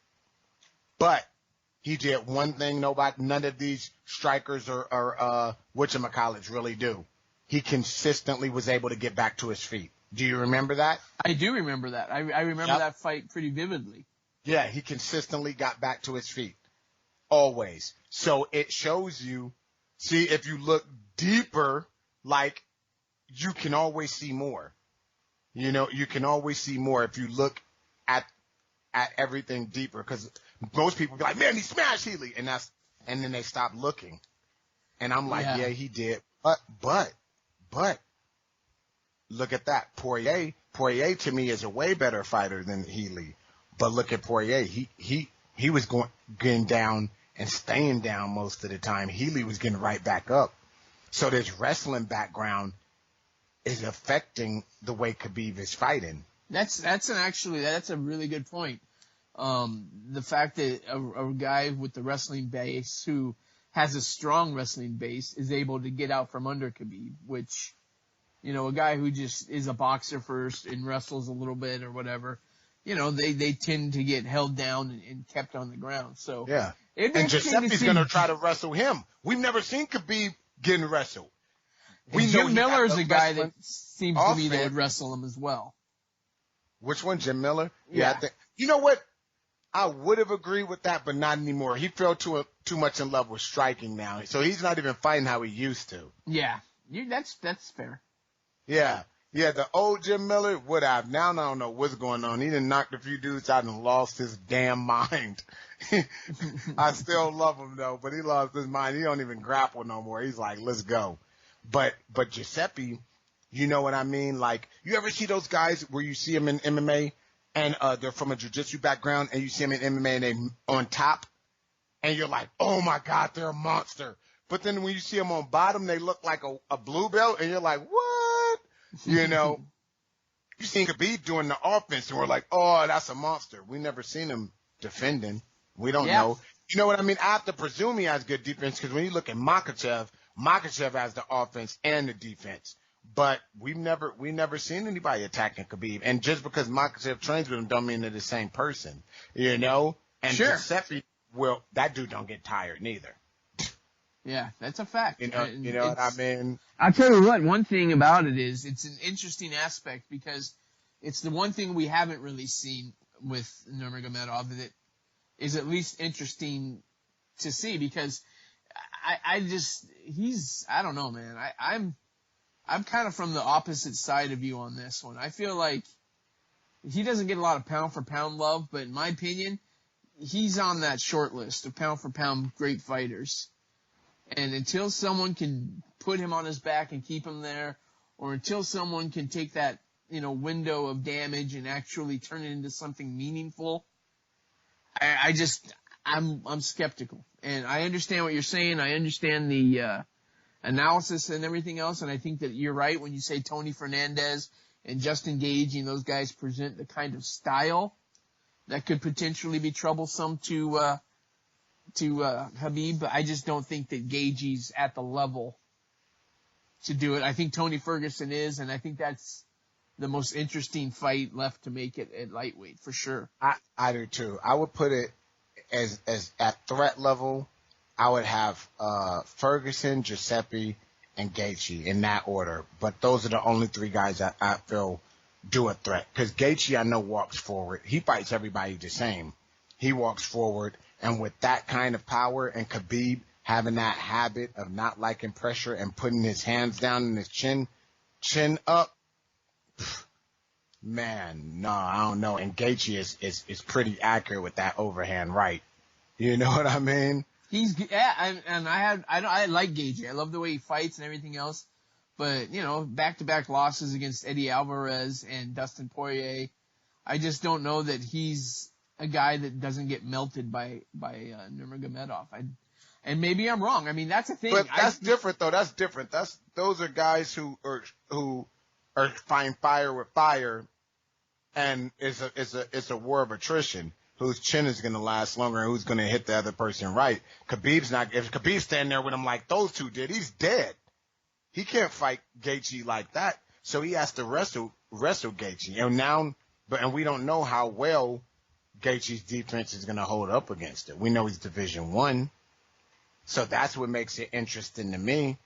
S3: But he did one thing none of these strikers or whatchamacallits really do. He consistently was able to get back to his feet. Do you remember that?
S2: I do remember that. I remember that fight pretty vividly.
S3: Yeah, he consistently got back to his feet. Always. So it shows you, see, if you look deeper, like, you can always see more. You know, you can always see more if you look at everything deeper, because most people be like, man, he smashed Healy, and then they stop looking. And I'm like, yeah, he did. But look at that. Poirier to me is a way better fighter than Healy. But look at Poirier. He was getting down and staying down most of the time. Healy was getting right back up. So this wrestling background is affecting the way Khabib is fighting.
S2: That's a really good point. The fact that a guy with the wrestling base who has a strong wrestling base is able to get out from under Khabib, which, you know, a guy who just is a boxer first and wrestles a little bit or whatever, they tend to get held down and kept on the ground. So
S3: Yeah.
S2: it'd be
S3: And
S2: interesting to
S3: Giuseppe's
S2: see.
S3: going to try to wrestle him. We've never seen Khabib getting wrestled.
S2: And Jim Miller is a guy that
S3: wrestling
S2: seems to me that
S3: offense.
S2: would wrestle him as well.
S3: Which one, Jim Miller?
S2: Yeah.
S3: I think, you know what? I would have agreed with that, but not anymore. He fell too much in love with striking now, so he's not even fighting how he used to.
S2: Yeah, that's fair.
S3: Yeah, the old Jim Miller would have. Now I don't know what's going on. He done knocked a few dudes out and lost his damn mind. I still love him though, but he lost his mind. He don't even grapple no more. He's like, let's go. But Giuseppe, you know what I mean? Like, you ever see those guys where you see them in MMA? And they're from a jiu-jitsu background, and you see them in MMA, and they on top, and you're like, oh, my God, they're a monster. But then when you see them on bottom, they look like a blue belt, and you're like, what? You know, you seen Khabib doing the offense, and we're like, oh, that's a monster. We never seen him defending. We don't know. You know what I mean? I have to presume he has good defense, because when you look at Makhachev has the offense and the defense. But we've never seen anybody attacking Khabib. And just because Makhachev trains with him don't mean they're the same person, you know? And
S2: sure.
S3: Giuseppe, well, that dude don't get tired neither.
S2: Yeah, that's a fact.
S3: You know what I mean?
S2: I'll tell you what, one thing about it is it's an interesting aspect because it's the one thing we haven't really seen with Nurmagomedov that is at least interesting to see because I don't know, man. I'm kind of from the opposite side of you on this one. I feel like he doesn't get a lot of pound for pound love, but in my opinion, he's on that short list of pound for pound great fighters. And until someone can put him on his back and keep him there, or until someone can take that, window of damage and actually turn it into something meaningful, I'm skeptical. And I understand what you're saying. I understand the, analysis and everything else, and I think that you're right when you say Tony Fernandez and Justin Gaethje, those guys present the kind of style that could potentially be troublesome to Khabib, but I just don't think that Gaethje's at the level to do it. I think Tony Ferguson is, and I think that's the most interesting fight left to make it at lightweight for sure.
S3: I do too. I would put it as at threat level. I would have Ferguson, Giuseppe, and Gaethje in that order. But those are the only three guys that I feel do a threat. Because Gaethje, I know, walks forward. He fights everybody the same. He walks forward. And with that kind of power and Khabib having that habit of not liking pressure and putting his hands down and his chin up, man, no, I don't know. And Gaethje is pretty accurate with that overhand right. You know what I mean? I like Gaethje. I love the way he fights and everything else. But, back-to-back losses against Eddie Alvarez and Dustin Poirier, I just don't know that he's a guy that doesn't get melted by Nurmagomedov. And maybe I'm wrong. I mean, that's the thing. But that's different, though. That's different. Those are guys who are fighting fire with fire, and it's a war of attrition. Whose chin is going to last longer and who's going to hit the other person right. Khabib's not. If Khabib's standing there with him like those two did, he's dead. He can't fight Gaethje like that, so he has to wrestle Gaethje. And we don't know how well Gaethje's defense is going to hold up against it. We know he's Division I, so that's what makes it interesting to me.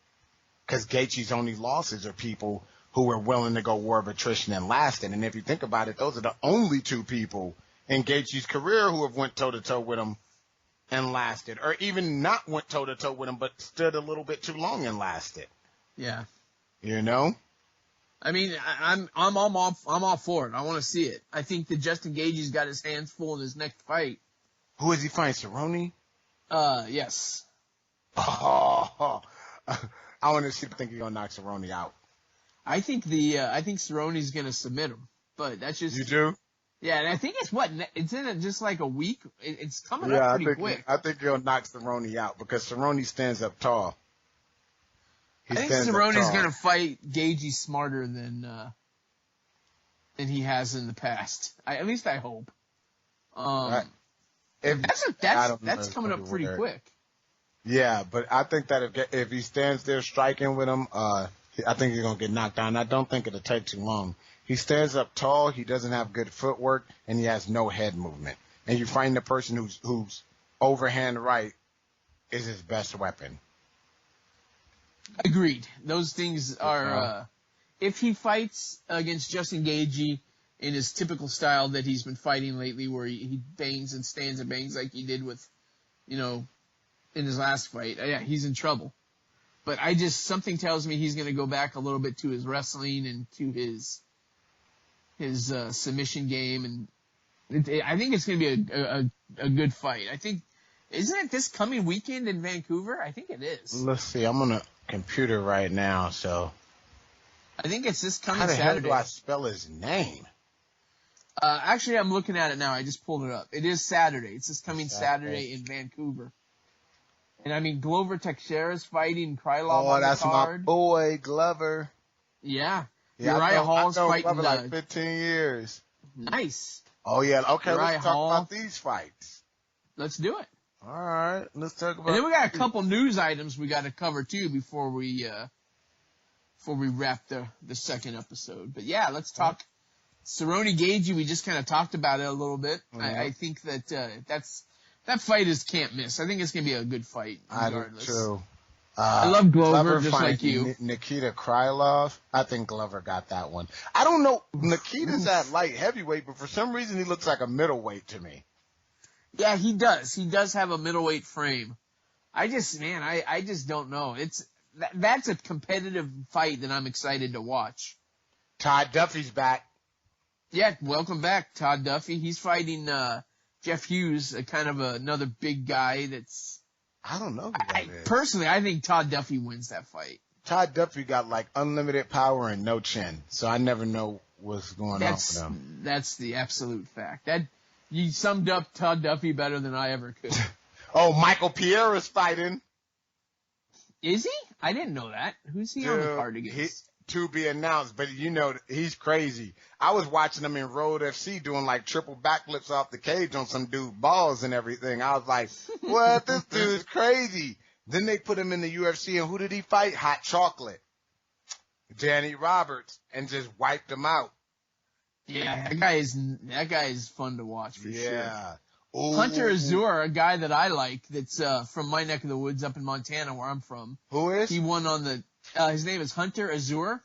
S3: Because Gaethje's only losses are people who were willing to go war of attrition and lasted. And if you think about it, those are the only two people in Gaethje's career who have went toe-to-toe with him and lasted, or even not went toe-to-toe with him but stood a little bit too long and lasted.
S2: Yeah.
S3: I
S2: mean, I'm all for it. I want to see it. I think that Justin Gaethje's got his hands full in his next fight.
S3: Who is he fighting, Cerrone?
S2: Yes.
S3: Oh, I want to see if I think he's going to knock Cerrone out.
S2: I think Cerrone's going to submit him, but that's just...
S3: You do?
S2: Yeah, and I think it's in just like a week. It's coming up pretty quick.
S3: I think he'll knock Cerrone out because Cerrone stands up tall.
S2: I think Cerrone's going to fight Gaethje smarter than he has in the past. At least I hope. That's coming up pretty quick.
S3: Yeah, but I think that if he stands there striking with him, I think he's going to get knocked down. I don't think it'll take too long. He stands up tall. He doesn't have good footwork, and he has no head movement. And you find the person who's overhand right is his best weapon.
S2: Agreed. Those things are, if he fights against Justin Gaethje in his typical style that he's been fighting lately, where he bangs and stands and bangs like he did with, in his last fight, yeah, he's in trouble. But something tells me he's going to go back a little bit to his wrestling and to his submission game, and I think it's going to be a good fight. I think, isn't it this coming weekend in Vancouver? I think it is.
S3: Let's see. I'm on a computer right now, so.
S2: I think it's this coming
S3: Saturday.
S2: Saturday.
S3: How do I spell his name?
S2: Actually, I'm looking at it now. I just pulled it up. It is Saturday. It's this coming Saturday in Vancouver. And I mean, Glover Teixeira's fighting Krylov on the
S3: that's
S2: card.
S3: my boy, Glover.
S2: Yeah.
S3: Yeah,
S2: Uriah Hall's
S3: I know
S2: fighting.
S3: Glover like 15 years.
S2: Nice.
S3: Oh, yeah. Okay,
S2: Uriah
S3: let's talk
S2: Hall.
S3: about these fights.
S2: Let's do it.
S3: All right, let's talk about.
S2: And then we got a couple news items we got to cover too before we wrap the second episode. But yeah, let's talk Cerrone Gaethje. We just kind of talked about it a little bit.
S3: Mm-hmm.
S2: I think that that fight is can't miss. I think it's gonna be a good fight regardless.
S3: I do too.
S2: I love Glover just like you.
S3: Nikita Krylov. I think Glover got that one. I don't know. Nikita's at light heavyweight, but for some reason he looks like a middleweight to me.
S2: Yeah, he does. He does have a middleweight frame. I just don't know. That's a competitive fight that I'm excited to watch.
S3: Todd Duffy's back.
S2: Yeah, welcome back, Todd Duffy. He's fighting Jeff Hughes, a kind of another big guy that's.
S3: I don't know who that is.
S2: Personally, I think Todd Duffy wins that fight.
S3: Todd Duffy got like unlimited power and no chin, so I never know what's going on with him.
S2: That's the absolute fact. That you summed up Todd Duffy better than I ever could.
S3: Oh, Michael Pierre's fighting.
S2: Is he? I didn't know that. Who's he on the card against?
S3: To be announced, but he's crazy. I was watching him in Road FC doing like triple backflips off the cage on some dude balls and everything. I was like, what? This dude's crazy. Then they put him in the UFC, and who did he fight? Hot Chocolate. Danny Roberts, and just wiped him out.
S2: Yeah, that guy is fun to watch for sure.
S3: Yeah.
S2: Hunter Azure, a guy that I like, that's from my neck of the woods up in Montana, where I'm from.
S3: Who is?
S2: He won on the. His name is Hunter Azure.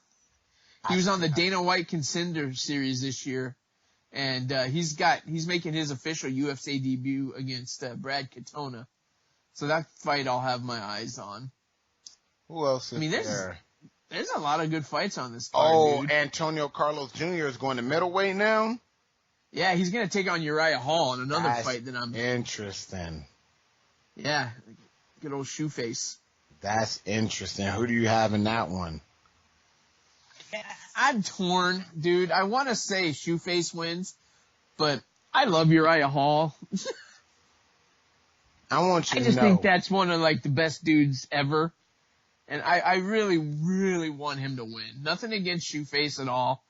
S2: He was on the Dana White Contender Series this year, and he's making his official UFC debut against Brad Katona. So that fight I'll have my eyes on.
S3: Who else is there?
S2: There's a lot of good fights on this card, dude.
S3: Antonio Carlos Jr. is going to middleweight now?
S2: Yeah, he's going to take on Uriah Hall in another fight that I'm...
S3: Interesting.
S2: Yeah, good old Shoeface.
S3: That's interesting. Who do you have in that one?
S2: I'm torn, dude. I want to say Shoeface wins, but I love Uriah Hall.
S3: I want you to know.
S2: I just think that's one of like the best dudes ever. And I really, really want him to win. Nothing against Shoeface at all,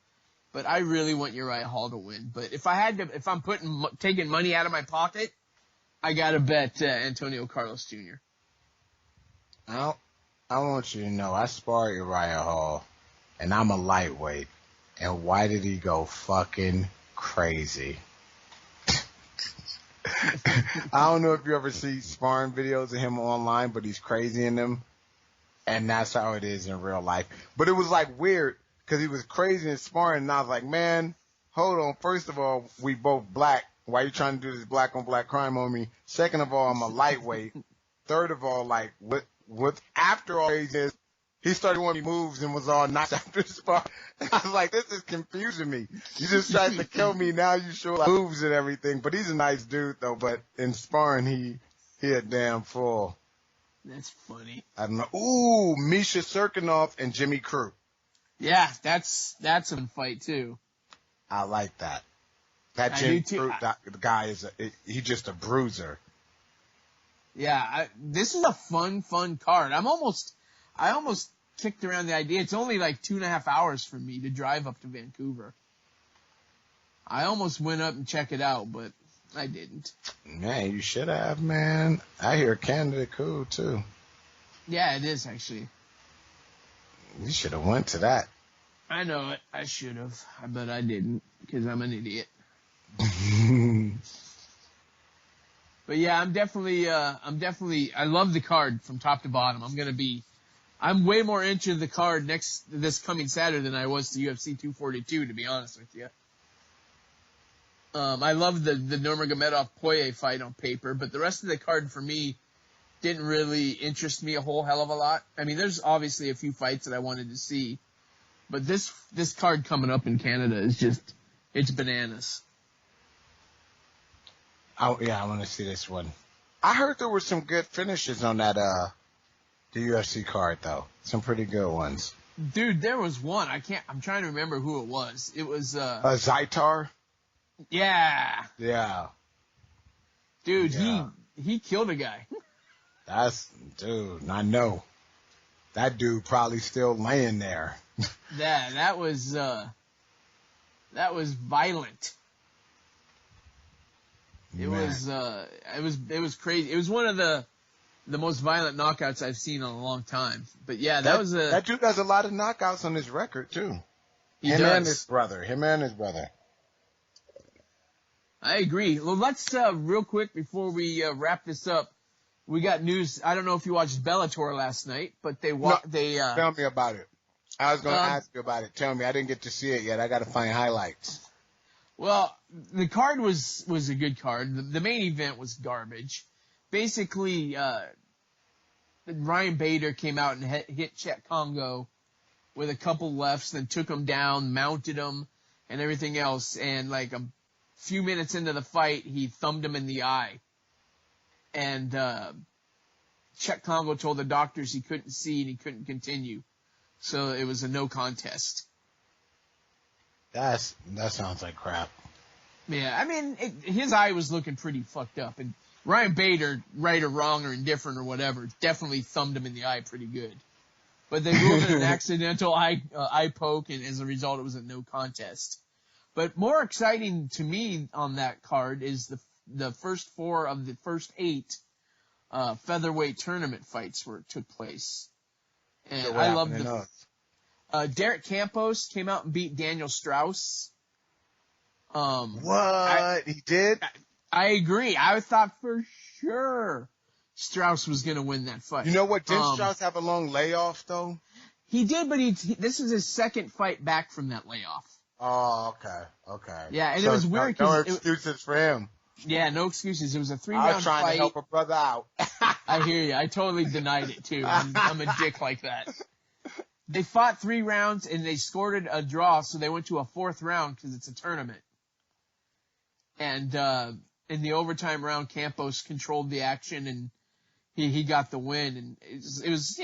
S2: but I really want Uriah Hall to win. But if I'm taking money out of my pocket, I gotta bet Antonio Carlos Jr.
S3: I want you to know, I sparred Uriah Hall, and I'm a lightweight. And why did he go fucking crazy? I don't know if you ever see sparring videos of him online, but he's crazy in them. And that's how it is in real life. But it was like weird because he was crazy in sparring. And I was like, man, hold on. First of all, we both black. Why you trying to do this black on black crime on me? Second of all, I'm a lightweight. Third of all, like what after all this, he started doing me moves and was all knocked after the spar. I was like, this is confusing me. You just tried to kill me. Now you show like moves and everything. But he's a nice dude though. But in sparring, he a damn fool.
S2: That's funny.
S3: I don't know. Ooh, Misha Serkinov and Jimmy Crute.
S2: Yeah, that's a fun fight too.
S3: I like that. That Jimmy Crute the guy he's just a bruiser.
S2: Yeah, this is a fun card. I almost kicked around the idea. It's only like 2.5 hours for me to drive up to Vancouver. I almost went up and check it out, but I didn't.
S3: Man, you should have, man. I hear Canada cool, too.
S2: Yeah, it is, actually.
S3: You should have went to that.
S2: I know it. I should have, but I didn't because I'm an idiot. But yeah, I'm definitely, I love the card from top to bottom. I'm way more into the card this coming Saturday than I was to UFC 242, to be honest with you. I love the Nurmagomedov-Poirier fight on paper, but the rest of the card for me didn't really interest me a whole hell of a lot. I mean, there's obviously a few fights that I wanted to see, but this card coming up in Canada is just, it's bananas.
S3: Oh yeah, I want to see this one. I heard there were some good finishes on that the UFC card though. Some pretty good ones.
S2: Dude, there was one. I'm trying to remember who it was. It was
S3: Zaitar?
S2: Yeah.
S3: Yeah.
S2: Dude,
S3: yeah.
S2: he killed a guy.
S3: Dude, I know. That dude probably still laying there.
S2: Yeah, that was violent. It was crazy. It was one of the most violent knockouts I've seen in a long time. But yeah, that
S3: dude has a lot of knockouts on his record too. Him and his brother.
S2: I agree. Well, let's real quick before we wrap this up. We got news. I don't know if you watched Bellator last night, but they
S3: tell me about it. I was going to ask you about it. Tell me. I didn't get to see it yet. I got to find highlights.
S2: Well, the card was a good card. The main event was garbage. Basically, Ryan Bader came out and hit Chet Congo with a couple lefts, then took him down, mounted him, and everything else. And like a few minutes into the fight, he thumbed him in the eye. And Chet Congo told the doctors he couldn't see and he couldn't continue. So it was a no contest.
S3: That sounds like crap.
S2: Yeah, I mean, his eye was looking pretty fucked up. And Ryan Bader, right or wrong or indifferent or whatever, definitely thumbed him in the eye pretty good. But they ruled it an accidental eye poke, and as a result, it was a no contest. But more exciting to me on that card is the first 4 of the first 8 featherweight tournament fights where it took place. And I love Derek Campos came out and beat Daniel Strauss.
S3: He did?
S2: I agree. I thought for sure Strauss was going to win that fight.
S3: You know what? Didn't Strauss have a long layoff, though?
S2: He did, but this is his second fight back from that layoff.
S3: Oh, okay.
S2: Yeah, and it was weird.
S3: No excuses for him.
S2: Yeah, no excuses. It was a 3-round fight.
S3: I was trying to help a brother out.
S2: I hear you. I totally denied it, too. I'm a dick like that. They fought 3 rounds, and they scored a draw, so they went to a 4th round because it's a tournament. And in the overtime round, Campos controlled the action, and he got the win. And it was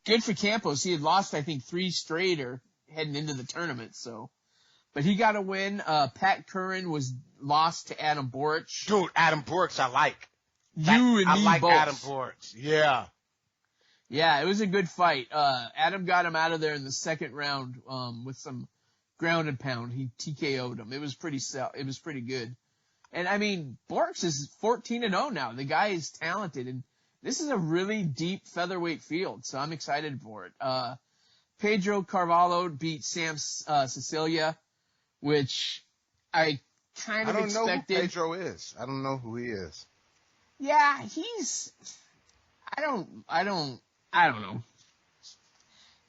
S2: good for Campos. He had lost, I think, 3 straight or heading into the tournament. So, but he got a win. Pat Curran was lost to Adam Boric.
S3: Dude, Adam Boric, I like.
S2: I like both.
S3: Adam Boric. Yeah.
S2: Yeah, it was a good fight. Adam got him out of there in the 2nd round with some ground and pound. He TKO'd him. It was pretty good. And I mean, Boric is 14-0 now. The guy is talented, and this is a really deep featherweight field, so I'm excited for it. Pedro Carvalho beat Sam Sicilia, which I kind of expected.
S3: I don't know who Pedro is. I don't know who he is.
S2: Yeah, I don't know.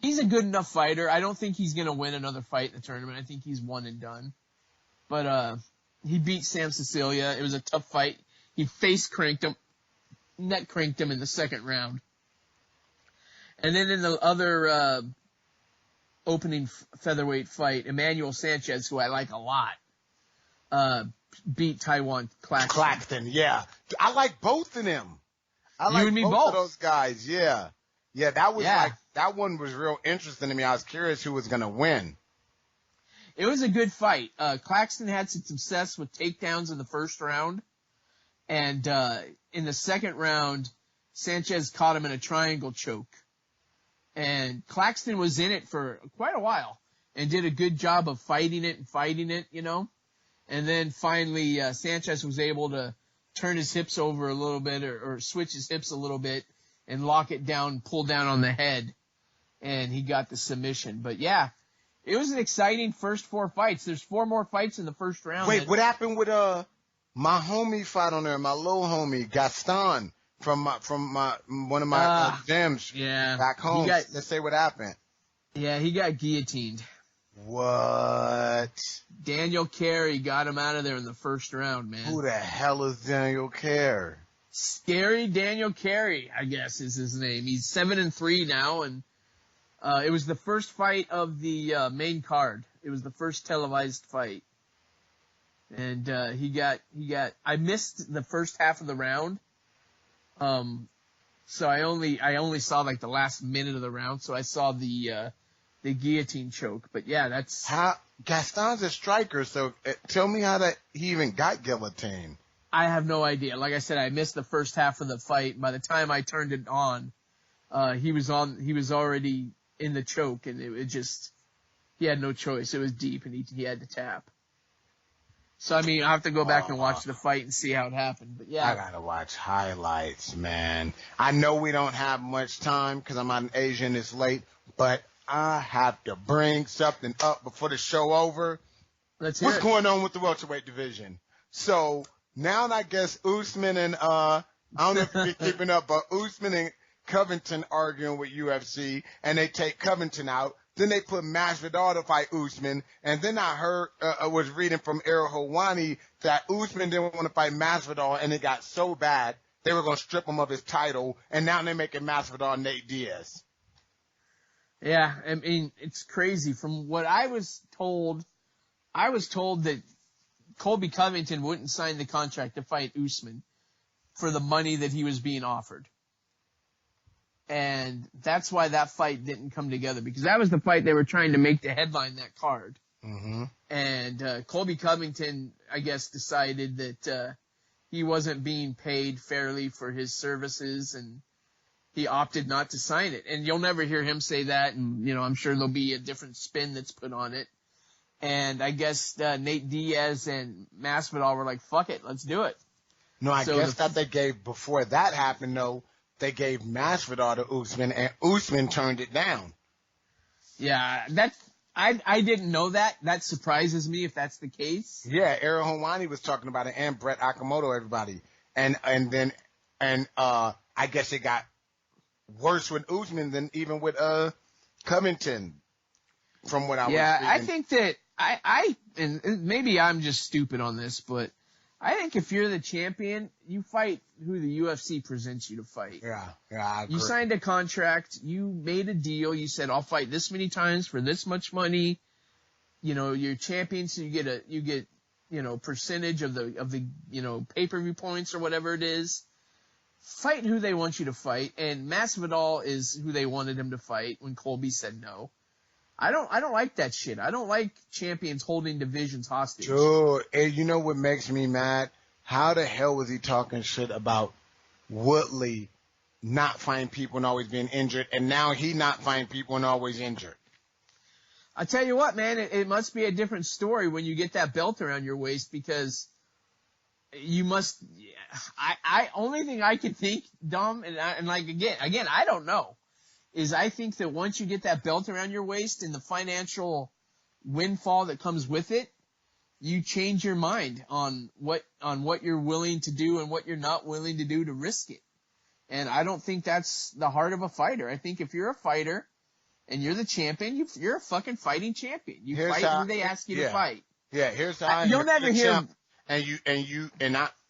S2: He's a good enough fighter. I don't think he's going to win another fight in the tournament. I think he's one and done. But he beat Sam Sicilia. It was a tough fight. He neck cranked him in the 2nd round. And then in the other opening featherweight fight, Emmanuel Sanchez, who I like a lot, beat Taiwan Claxton.
S3: Yeah. I like both of them. I like
S2: you and me
S3: both
S2: both.
S3: Of those guys, yeah. Yeah, that one was real interesting to me. I was curious who was going to win.
S2: It was a good fight. Claxton had some success with takedowns in the 1st round. And in the 2nd round, Sanchez caught him in a triangle choke. And Claxton was in it for quite a while and did a good job of fighting it, you know. And then finally, Sanchez was able to turn his hips over a little bit or switch his hips a little bit and lock it down, pull down on the head. and he got the submission. But yeah, it was an exciting first 4 fights. There's 4 more fights in the first round.
S3: Wait, what happened with my homie fight on there? My little homie Gaston from one of my gyms back home. Let's say what happened.
S2: Yeah, he got guillotined.
S3: What?
S2: Daniel Carey got him out of there in the first round, man.
S3: Who the hell is Daniel Carey?
S2: Scary Daniel Carey, I guess is his name. He's 7-3 now, and it was the first fight of the main card. It was the first televised fight, and he got. I missed the first half of the round, so I only saw like the last minute of the round. So I saw the guillotine choke. But yeah, that's
S3: how Gaston's a striker. So tell me how he even got guillotined.
S2: I have no idea. Like I said, I missed the first half of the fight. By the time I turned it on, he was already in the choke, and it just, he had no choice. It was deep, and he had to tap. So, I mean, I have to go back and watch the fight and see how it happened. But yeah.
S3: I gotta watch highlights, man. I know we don't have much time because I'm on Asian, it's late, but I have to bring something up before the show over.
S2: Let's hear
S3: What's going on with the welterweight division? So, now I guess Usman and, I don't know if you're keeping up, but Usman and Covington arguing with UFC, and they take Covington out. Then they put Masvidal to fight Usman, and then I heard, was reading from Errol Hawani that Usman didn't want to fight Masvidal, and it got so bad they were going to strip him of his title, and now they're making Masvidal Nate Diaz.
S2: Yeah, I mean, it's crazy. From what I was told that Colby Covington wouldn't sign the contract to fight Usman for the money that he was being offered. And that's why that fight didn't come together, because that was the fight they were trying to make to headline that card.
S3: Mm-hmm.
S2: And Colby Covington, I guess, decided that he wasn't being paid fairly for his services, and he opted not to sign it. And you'll never hear him say that, and, you know, I'm sure there'll be a different spin that's put on it. And I guess Nate Diaz and Masvidal were like, fuck it, let's do it.
S3: No, I guess that they gave, before that happened, though, they gave Masvidal to Usman, and Usman turned it down.
S2: Yeah, I didn't know that. That surprises me if that's the case.
S3: Yeah, Errol Hawani was talking about it, and Brett Okamoto, everybody. And I guess it got worse with Usman than even with Covington, from what I was reading.
S2: Yeah, I think that and maybe I'm just stupid on this, but I think if you're the champion, you fight who the UFC presents you to fight.
S3: Yeah, I agree.
S2: You signed a contract, you made a deal, you said, I'll fight this many times for this much money. You know, you're champion, so you get, you know, percentage of the, you know, pay-per-view points or whatever it is. Fight who they want you to fight, and Masvidal is who they wanted him to fight when Colby said no. I don't like that shit. I don't like champions holding divisions hostage.
S3: Dude, and you know what makes me mad? How the hell was he talking shit about Woodley not fighting people and always being injured, and now he not fighting people and always injured?
S2: I tell you what, man, it must be a different story when you get that belt around your waist, because you must. I only thing I can think, Dom, and like again, I don't know, is I think that once you get that belt around your waist and the financial windfall that comes with it, you change your mind on what you're willing to do and what you're not willing to do to risk it. And I don't think that's the heart of a fighter. I think if you're a fighter and you're the champion, you're a fucking fighting champion. You fight who they ask you to fight.
S3: Yeah, here's how
S2: you'll never hear.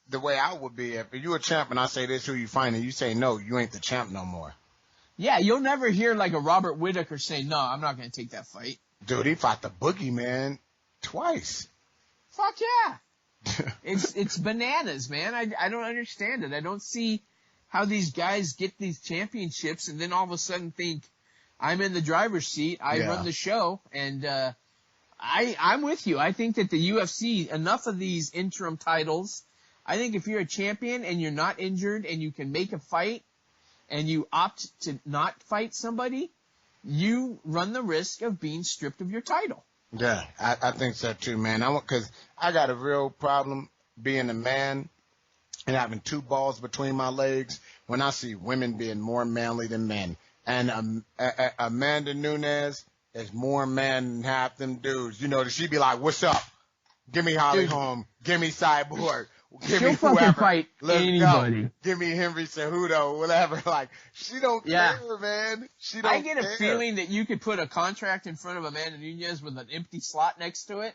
S3: The way I would be, if you're a champ and I say this who you fighting, and you say no, you ain't the champ no more.
S2: Yeah, you'll never hear like a Robert Whittaker say, no, I'm not going to take that fight.
S3: Dude, he fought the Boogeyman twice.
S2: Fuck yeah. It's bananas, man. I don't understand it. I don't see how these guys get these championships and then all of a sudden think, I'm in the driver's seat, I run the show, and I'm with you. I think that the UFC, enough of these interim titles, I think if you're a champion and you're not injured and you can make a fight, and you opt to not fight somebody, you run the risk of being stripped of your title.
S3: Yeah, I think so too, man. Because I got a real problem being a man and having two balls between my legs when I see women being more manly than men. And Amanda Nunes is more man than half them dudes. You know, she'd be like, "What's up? Give me Holly Holm. Give me Cyborg. Give
S2: She'll
S3: me
S2: fucking
S3: whoever.
S2: fight
S3: Let's
S2: anybody.
S3: go. Give me Henry Cejudo, whatever." Like, she don't care, man. She don't
S2: I get a
S3: care.
S2: feeling that you could put a contract in front of Amanda Nunes with an empty slot next to it,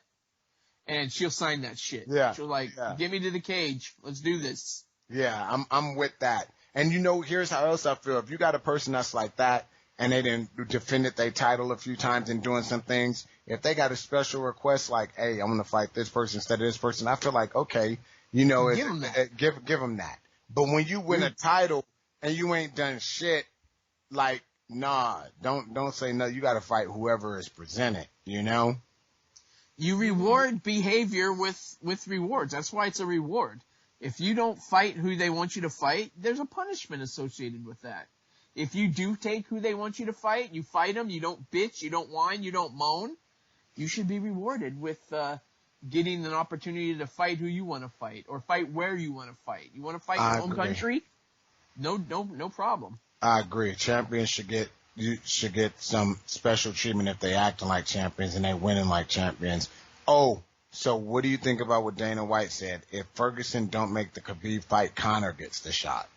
S2: and she'll sign that shit.
S3: Yeah.
S2: She'll give me to the cage. Let's do this.
S3: Yeah, I'm with that. And you know, here's how else I feel. If you got a person that's like that, and they didn't defended their title a few times and doing some things, if they got a special request like, "Hey, I want to fight this person instead of this person," I feel like, okay, you know,
S2: Give 'em that.
S3: give them that. But when you win a title and you ain't done shit, like, nah, don't say no. You got to fight whoever is presented, you know?
S2: You reward behavior with rewards. That's why it's a reward. If you don't fight who they want you to fight, there's a punishment associated with that. If you do take who they want you to fight, you fight them, you don't bitch, you don't whine, you don't moan, you should be rewarded with getting an opportunity to fight who you want to fight or fight where you want to fight. You want to fight in your home country? No problem.
S3: I agree. Champions should get some special treatment if they acting like champions and they winning like champions. Oh, so what do you think about what Dana White said? If Ferguson don't make the Khabib fight, Conor gets the shot.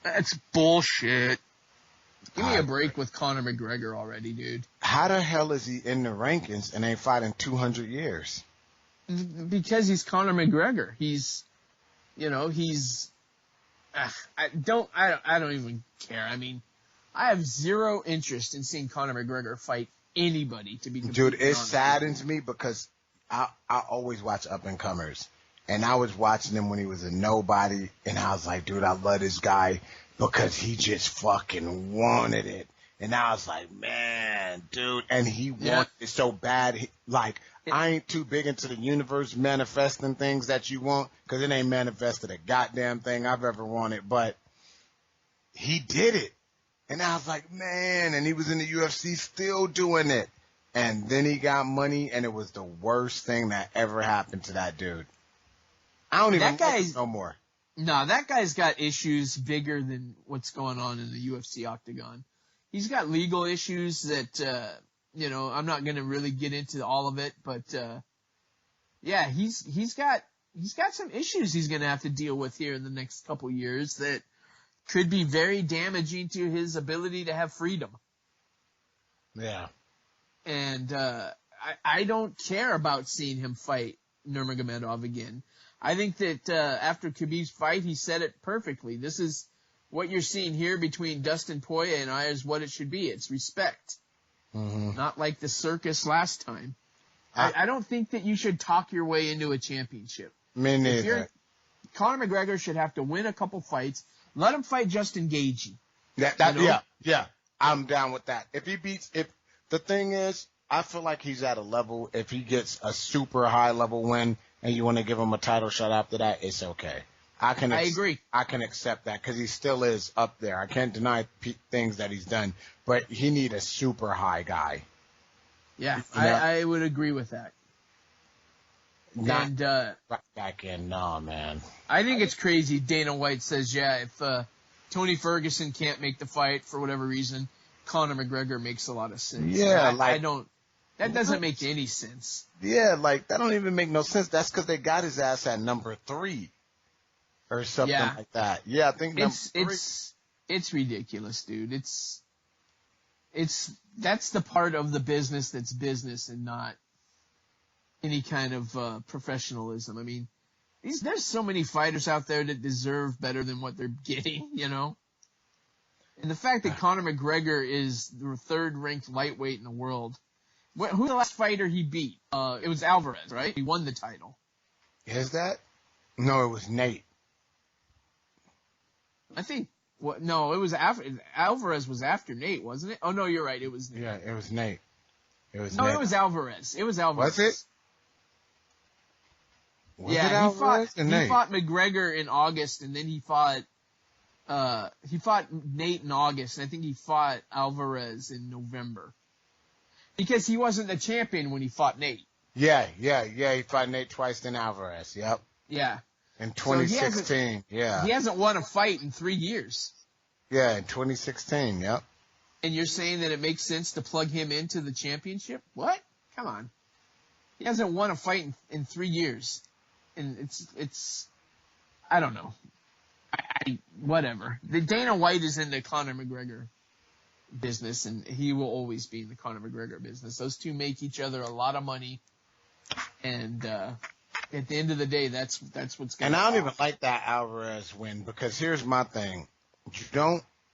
S2: That's bullshit. Give me a break with Conor McGregor already, dude.
S3: How the hell is he in the rankings and ain't fought in 200 years?
S2: Because he's Conor McGregor. I don't even care. I mean, I have zero interest in seeing Conor McGregor fight anybody, to be completely
S3: Dude, it
S2: honest.
S3: saddens me because I always watch up-and-comers. And I was watching him when he was a nobody, and I was like, dude, I love this guy because he just fucking wanted it. And I was like, man, dude, and he wanted it so bad. I ain't too big into the universe manifesting things that you want because it ain't manifested a goddamn thing I've ever wanted, but he did it. And I was like, man, and he was in the UFC still doing it. And then he got money, and it was the worst thing that ever happened to that dude. I don't even like him no more.
S2: No, that guy's got issues bigger than what's going on in the UFC octagon. He's got legal issues that, I'm not going to really get into all of it, but, he's got some issues he's going to have to deal with here in the next couple years that could be very damaging to his ability to have freedom.
S3: Yeah.
S2: And, I don't care about seeing him fight Nurmagomedov again. I think that, after Khabib's fight, he said it perfectly. This is what you're seeing here between Dustin Poirier and I is what it should be. It's respect.
S3: Mm-hmm.
S2: Not like the circus last time. I don't think that you should talk your way into a championship.
S3: Me neither.
S2: Conor McGregor should have to win a couple fights. Let him fight Justin Gaethje.
S3: Yeah. I'm down with that. If the thing is, I feel like he's at a level, if he gets a super high level win and you want to give him a title shot after that, it's okay. I agree. I can accept that because he still is up there. I can't deny things that he's done, but he need a super high guy.
S2: Yeah, I would agree with that.
S3: Not right back in, no, man.
S2: I think it's crazy. Dana White says, if Tony Ferguson can't make the fight for whatever reason, Conor McGregor makes a lot of sense.
S3: Yeah,
S2: that doesn't make any sense.
S3: Yeah, that don't even make no sense. That's because they got his ass at number 3 or something like that. Yeah, I think
S2: it's ridiculous, dude. That's the part of the business that's business and not any kind of professionalism. I mean, there's so many fighters out there that deserve better than what they're getting, And the fact that Conor McGregor is the 3rd ranked lightweight in the world. Who's the last fighter he beat? It was Alvarez, right? He won the title.
S3: Is that? No, it was Nate.
S2: I think. No, it was after Alvarez was after Nate, wasn't it? Oh no, you're right. It was Nate.
S3: Yeah, it was Nate. Nate.
S2: It was Alvarez. Was
S3: it? Was it Alvarez
S2: he fought McGregor in August, and then he fought Nate in August, and I think he fought Alvarez in November. Because he wasn't the champion when he fought Nate.
S3: Yeah. He fought Nate twice, then Alvarez. Yep.
S2: Yeah.
S3: In 2016.
S2: He hasn't won a fight in 3 years.
S3: Yeah, in 2016. Yep.
S2: And you're saying that it makes sense to plug him into the championship? What? Come on. He hasn't won a fight in 3 years. And it's I don't know. Whatever. The Dana White is in the Conor McGregor business, and he will always be in the Conor McGregor business. Those two make each other a lot of money, and at the end of the day, that's what's going to.
S3: And I don't even like that Alvarez win, because here's my thing: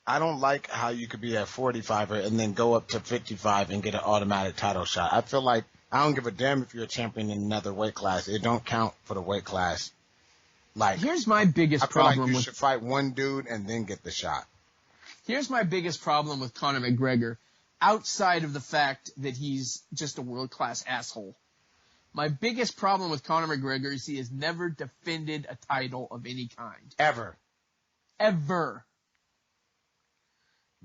S3: I don't like how you could be at 45 and then go up to 55 and get an automatic title shot. I feel like I don't give a damn if you're a champion in another weight class. It don't count for the weight class. Like,
S2: here's my biggest problem
S3: like you
S2: with
S3: should fight one dude and then get the shot.
S2: Here's my biggest problem with Conor McGregor, outside of the fact that he's just a world-class asshole. My biggest problem with Conor McGregor is he has never defended a title of any kind.
S3: Ever.
S2: Ever.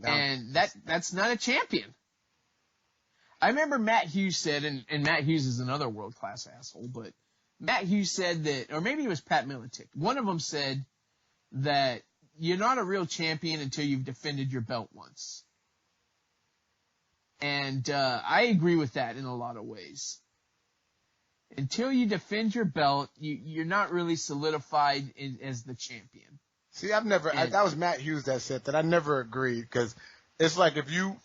S3: No.
S2: And that's not a champion. I remember Matt Hughes said, and Matt Hughes is another world-class asshole, but Matt Hughes said that, or maybe it was Pat Militic, one of them said that you're not a real champion until you've defended your belt once. And I agree with that in a lot of ways. Until you defend your belt, you're not really solidified as the champion.
S3: See, that was Matt Hughes that said that. I never agreed, because it's like if you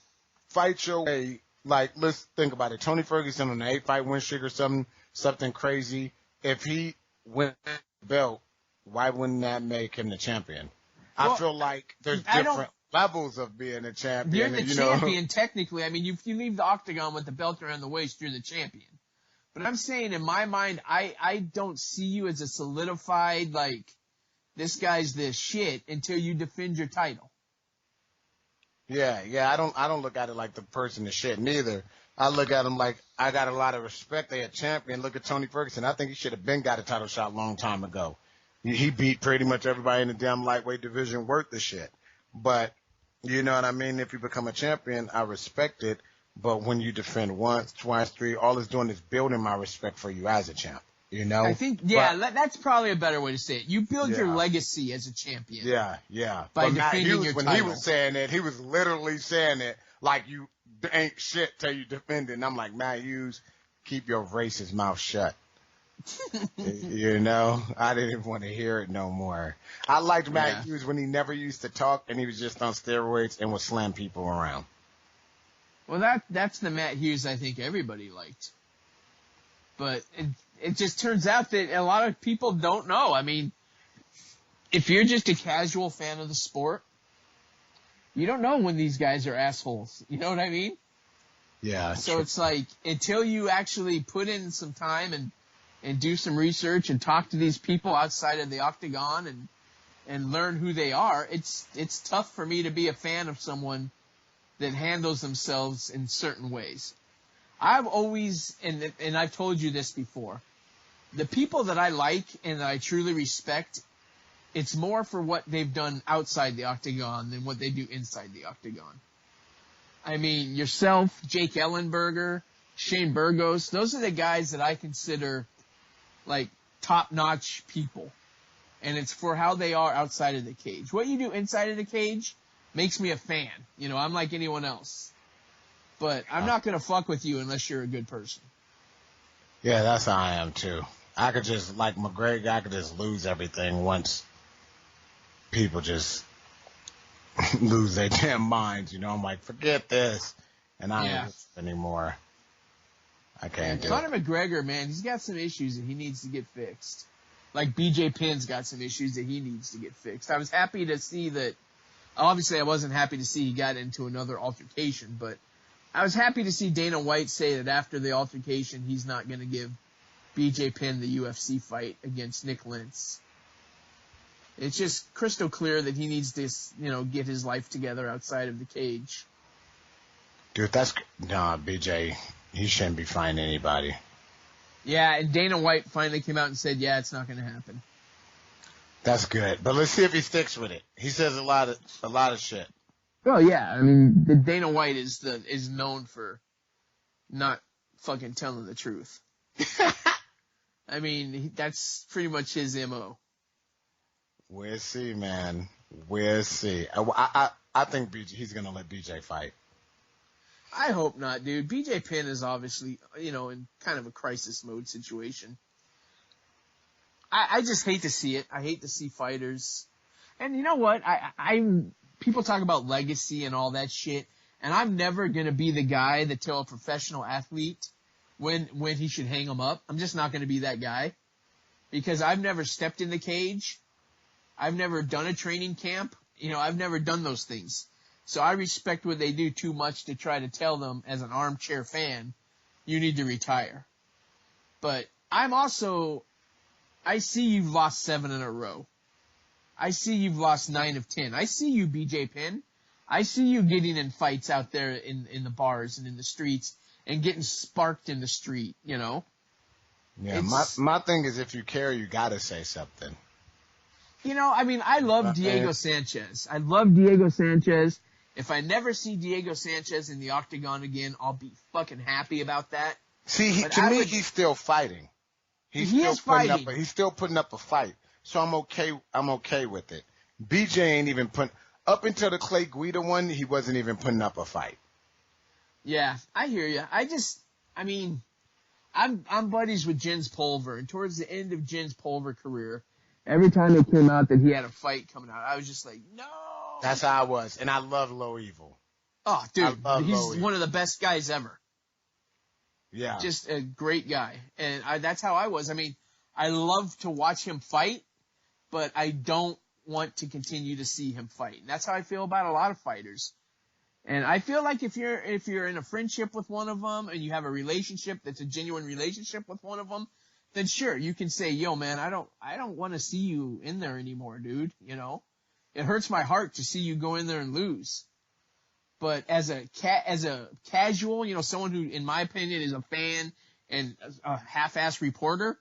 S3: fight your way, like, let's think about it. Tony Ferguson on the 8-fight win streak or something crazy. If he wins the belt, why wouldn't that make him the champion? Well, I feel like there's different levels of being a champion.
S2: You're the champion, technically. I mean, if you leave the octagon with the belt around the waist, you're the champion. But I'm saying, in my mind, I don't see you as a solidified, like, this guy's the shit until you defend your title.
S3: Yeah, I don't look at it like the person is shit neither. I look at him like I got a lot of respect. They a champion. Look at Tony Ferguson. I think he should have been got a title shot a long time ago. He beat pretty much everybody in the damn lightweight division worth the shit. But, you know what I mean? If you become a champion, I respect it. But when you defend once, twice, three, all it's doing is building my respect for you as a champ. You know?
S2: I think, that's probably a better way to say it. You build your legacy as a champion.
S3: Yeah.
S2: By defending your title.
S3: When he was saying it, he was literally saying it like you ain't shit till you defend it. And I'm like, Matt Hughes, keep your racist mouth shut. You know? I didn't want to hear it no more. I liked Matt Hughes when he never used to talk and he was just on steroids and would slam people around.
S2: Well, that's the Matt Hughes I think everybody liked. But it just turns out that a lot of people don't know. I mean, if you're just a casual fan of the sport, you don't know when these guys are assholes. You know what I mean?
S3: Yeah.
S2: So
S3: true.
S2: it's like, until you actually put in some time and do some research and talk to these people outside of the octagon and learn who they are, it's tough for me to be a fan of someone that handles themselves in certain ways. I've always, and I've told you this before, the people that I like and that I truly respect, it's more for what they've done outside the octagon than what they do inside the octagon. I mean, yourself, Jake Ellenberger, Shane Burgos, those are the guys that I consider like top-notch people. And it's for how they are outside of the cage. What you do inside of the cage makes me a fan. You know, I'm like anyone else. But I'm not going to fuck with you unless you're a good person.
S3: Yeah, that's how I am too. I could just, like McGregor, I could just lose everything once people just lose their damn minds. You know, I'm like, forget this. And I don't anymore. I can't do it.
S2: Conor McGregor, man, he's got some issues that he needs to get fixed. Like BJ Penn's got some issues that he needs to get fixed. I was happy to see that. Obviously, I wasn't happy to see he got into another altercation, but I was happy to see Dana White say that after the altercation, he's not going to give BJ Penn the UFC fight against Nick Lentz. It's just crystal clear that he needs to, get his life together outside of the cage.
S3: Dude, BJ, he shouldn't be fighting anybody.
S2: Yeah, and Dana White finally came out and said, yeah, it's not going to happen.
S3: That's good. But let's see if he sticks with it. He says a lot of shit.
S2: Well, yeah, I mean, Dana White is known for not fucking telling the truth. I mean, that's pretty much his MO.
S3: We'll see, man. We'll see. I think he's going to let BJ fight.
S2: I hope not, dude. BJ Penn is obviously, in kind of a crisis mode situation. I just hate to see it. I hate to see fighters. And you know what? People talk about legacy and all that shit, and I'm never gonna be the guy that tell a professional athlete when he should hang him up. I'm just not gonna be that guy because I've never stepped in the cage. I've never done a training camp. I've never done those things. So I respect what they do too much to try to tell them as an armchair fan, you need to retire. But I see you've lost 7 in a row. I see you've lost 9 of 10. I see you, BJ Penn. I see you getting in fights out there in the bars and in the streets and getting sparked in the street, Yeah,
S3: my thing is if you care, you got to say something.
S2: I love Diego Sanchez. I love Diego Sanchez. If I never see Diego Sanchez in the octagon again, I'll be fucking happy about that.
S3: See, he's still fighting. He's still putting up a fight. So I'm okay with it. BJ ain't even up until the Clay Guida one, he wasn't even putting up a fight.
S2: Yeah, I hear you. I'm buddies with Jens Pulver, and towards the end of Jens Pulver's career, every time it came out that he had a fight coming out, I was just like, no.
S3: That's how I was. And I love Low Evil.
S2: Oh, dude, he's one of the best guys ever.
S3: Yeah.
S2: Just a great guy. And that's how I was. I love to watch him fight, but I don't want to continue to see him fight. And that's how I feel about a lot of fighters. And I feel like if you're in a friendship with one of them and you have a relationship that's a genuine relationship with one of them, then sure, you can say, yo, man, I don't want to see you in there anymore, dude. It hurts my heart to see you go in there and lose. But as a casual, someone who, in my opinion, is a fan and a half-ass reporter,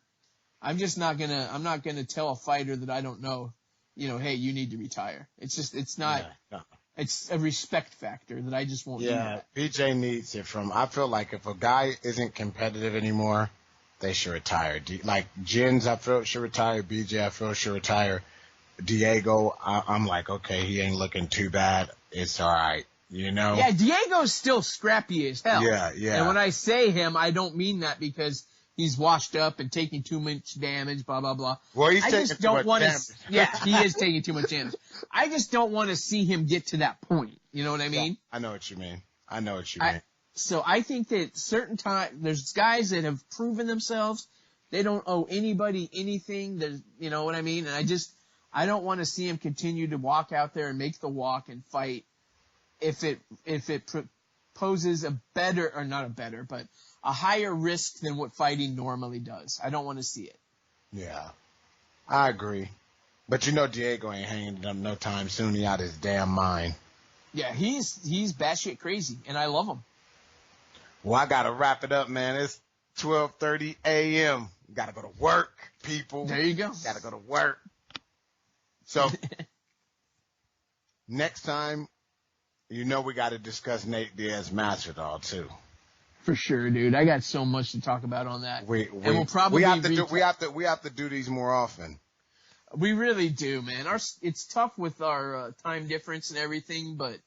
S2: I'm not gonna tell a fighter that I don't know, hey, you need to retire. It's not. Yeah, no. It's a respect factor that I just won't do that.
S3: BJ needs it I feel like if a guy isn't competitive anymore, they should retire. Like Jens, I feel should retire. BJ, I feel should retire. Diego, I'm like, okay, he ain't looking too bad. It's all right,
S2: Yeah, Diego's still scrappy as hell.
S3: Yeah.
S2: And when I say him, I don't mean that because he's washed up and taking too much damage, blah, blah, blah.
S3: Well, he's taking too much damage.
S2: Yeah, he is taking too much damage. I just don't want to see him get to that point. You know what I mean?
S3: Yeah, I know what you mean.
S2: So I think that certain there's guys that have proven themselves. They don't owe anybody anything. You know what I mean? And I don't want to see him continue to walk out there and make the walk and fight if it poses but a higher risk than what fighting normally does. I don't want to see it.
S3: Yeah, I agree. But Diego ain't hanging up no time soon. He out his damn mind.
S2: Yeah, he's batshit crazy, and I love him.
S3: Well, I gotta wrap it up, man. It's 12:30 a.m. Gotta go to work, people.
S2: There you go.
S3: Gotta go to work. So, next time, we got to discuss Nate Diaz Masvidal too.
S2: For sure, dude. I got so much to talk about on that. We'll probably
S3: we have to do these more often.
S2: We really do, man. It's tough with our time difference and everything, but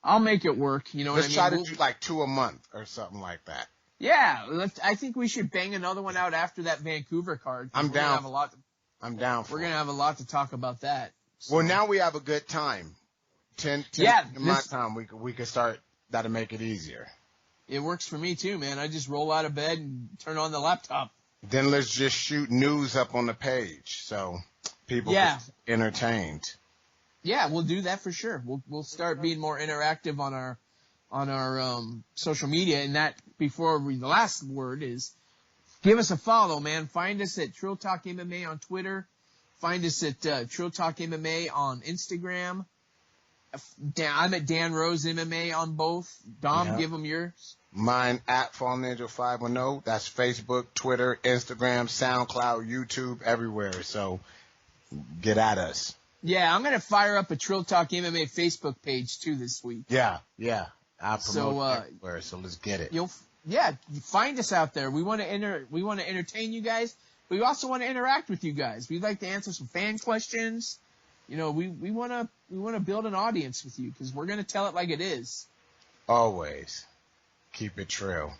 S2: I'll make it work. You know what I mean?
S3: Let's try to do like 2 a month or something like that.
S2: Yeah, I think we should bang another one out after that Vancouver card.
S3: I'm down.
S2: I'm down. We're gonna have a lot to talk about that. So.
S3: Well, now we have a good time. 10 in my time, we could start. That'll make it easier.
S2: It works for me too, man. I just roll out of bed and turn on the laptop.
S3: Then let's just shoot news up on the page so people get entertained.
S2: Yeah, we'll do that for sure. We'll start being more interactive on our social media. And that the last word is give us a follow, man. Find us at Trill Talk MMA on Twitter. Find us at Trill Talk MMA on Instagram. I'm at Dan Rose MMA on both. Dom, give them yours.
S3: Mine at Fallen Angel 510. That's Facebook, Twitter, Instagram, SoundCloud, YouTube, everywhere. So get at us. Yeah, I'm gonna fire up a Trill Talk MMA Facebook page too this week. Yeah. I promote everywhere. So let's get it. Find us out there. We want to entertain you guys. We also want to interact with you guys. We'd like to answer some fan questions. We want to build an audience with you because we're going to tell it like it is. Always. Keep it Trill.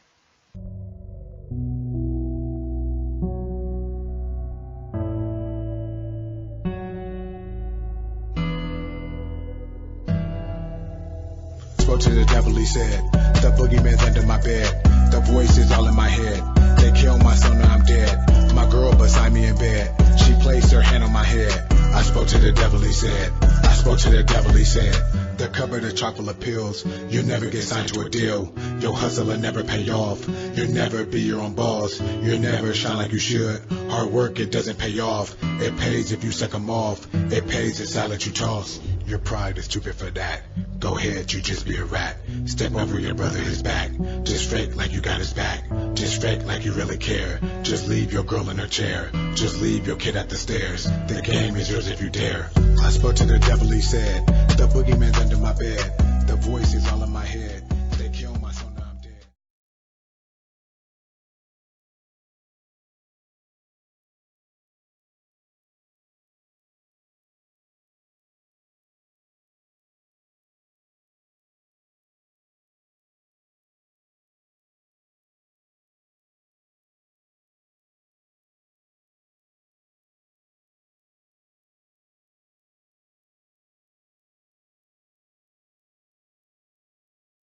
S1: Spoke to the devil, he said, the boogeyman's under my bed. The voices all in my head. They killed my son, now I'm dead. My girl beside me in bed. She placed her hand on my head. I spoke to the devil, he said. I spoke to the devil, he said. The cupboard of chocolate pills. You'll never get signed to a deal. Your hustle will never pay off. You'll never be your own boss. You'll never shine like you should. Hard work, it doesn't pay off. It pays if you suck 'em off. It pays the salad you toss. Your pride is stupid for that. Go ahead, you just be a rat. Step over your brother his back. Just fake like you got his back. Just fake like you really care. Just leave your girl in her chair. Just leave your kid at the stairs. The game is yours if you dare. I spoke to the devil, he said. The boogeyman's under my bed. The voice is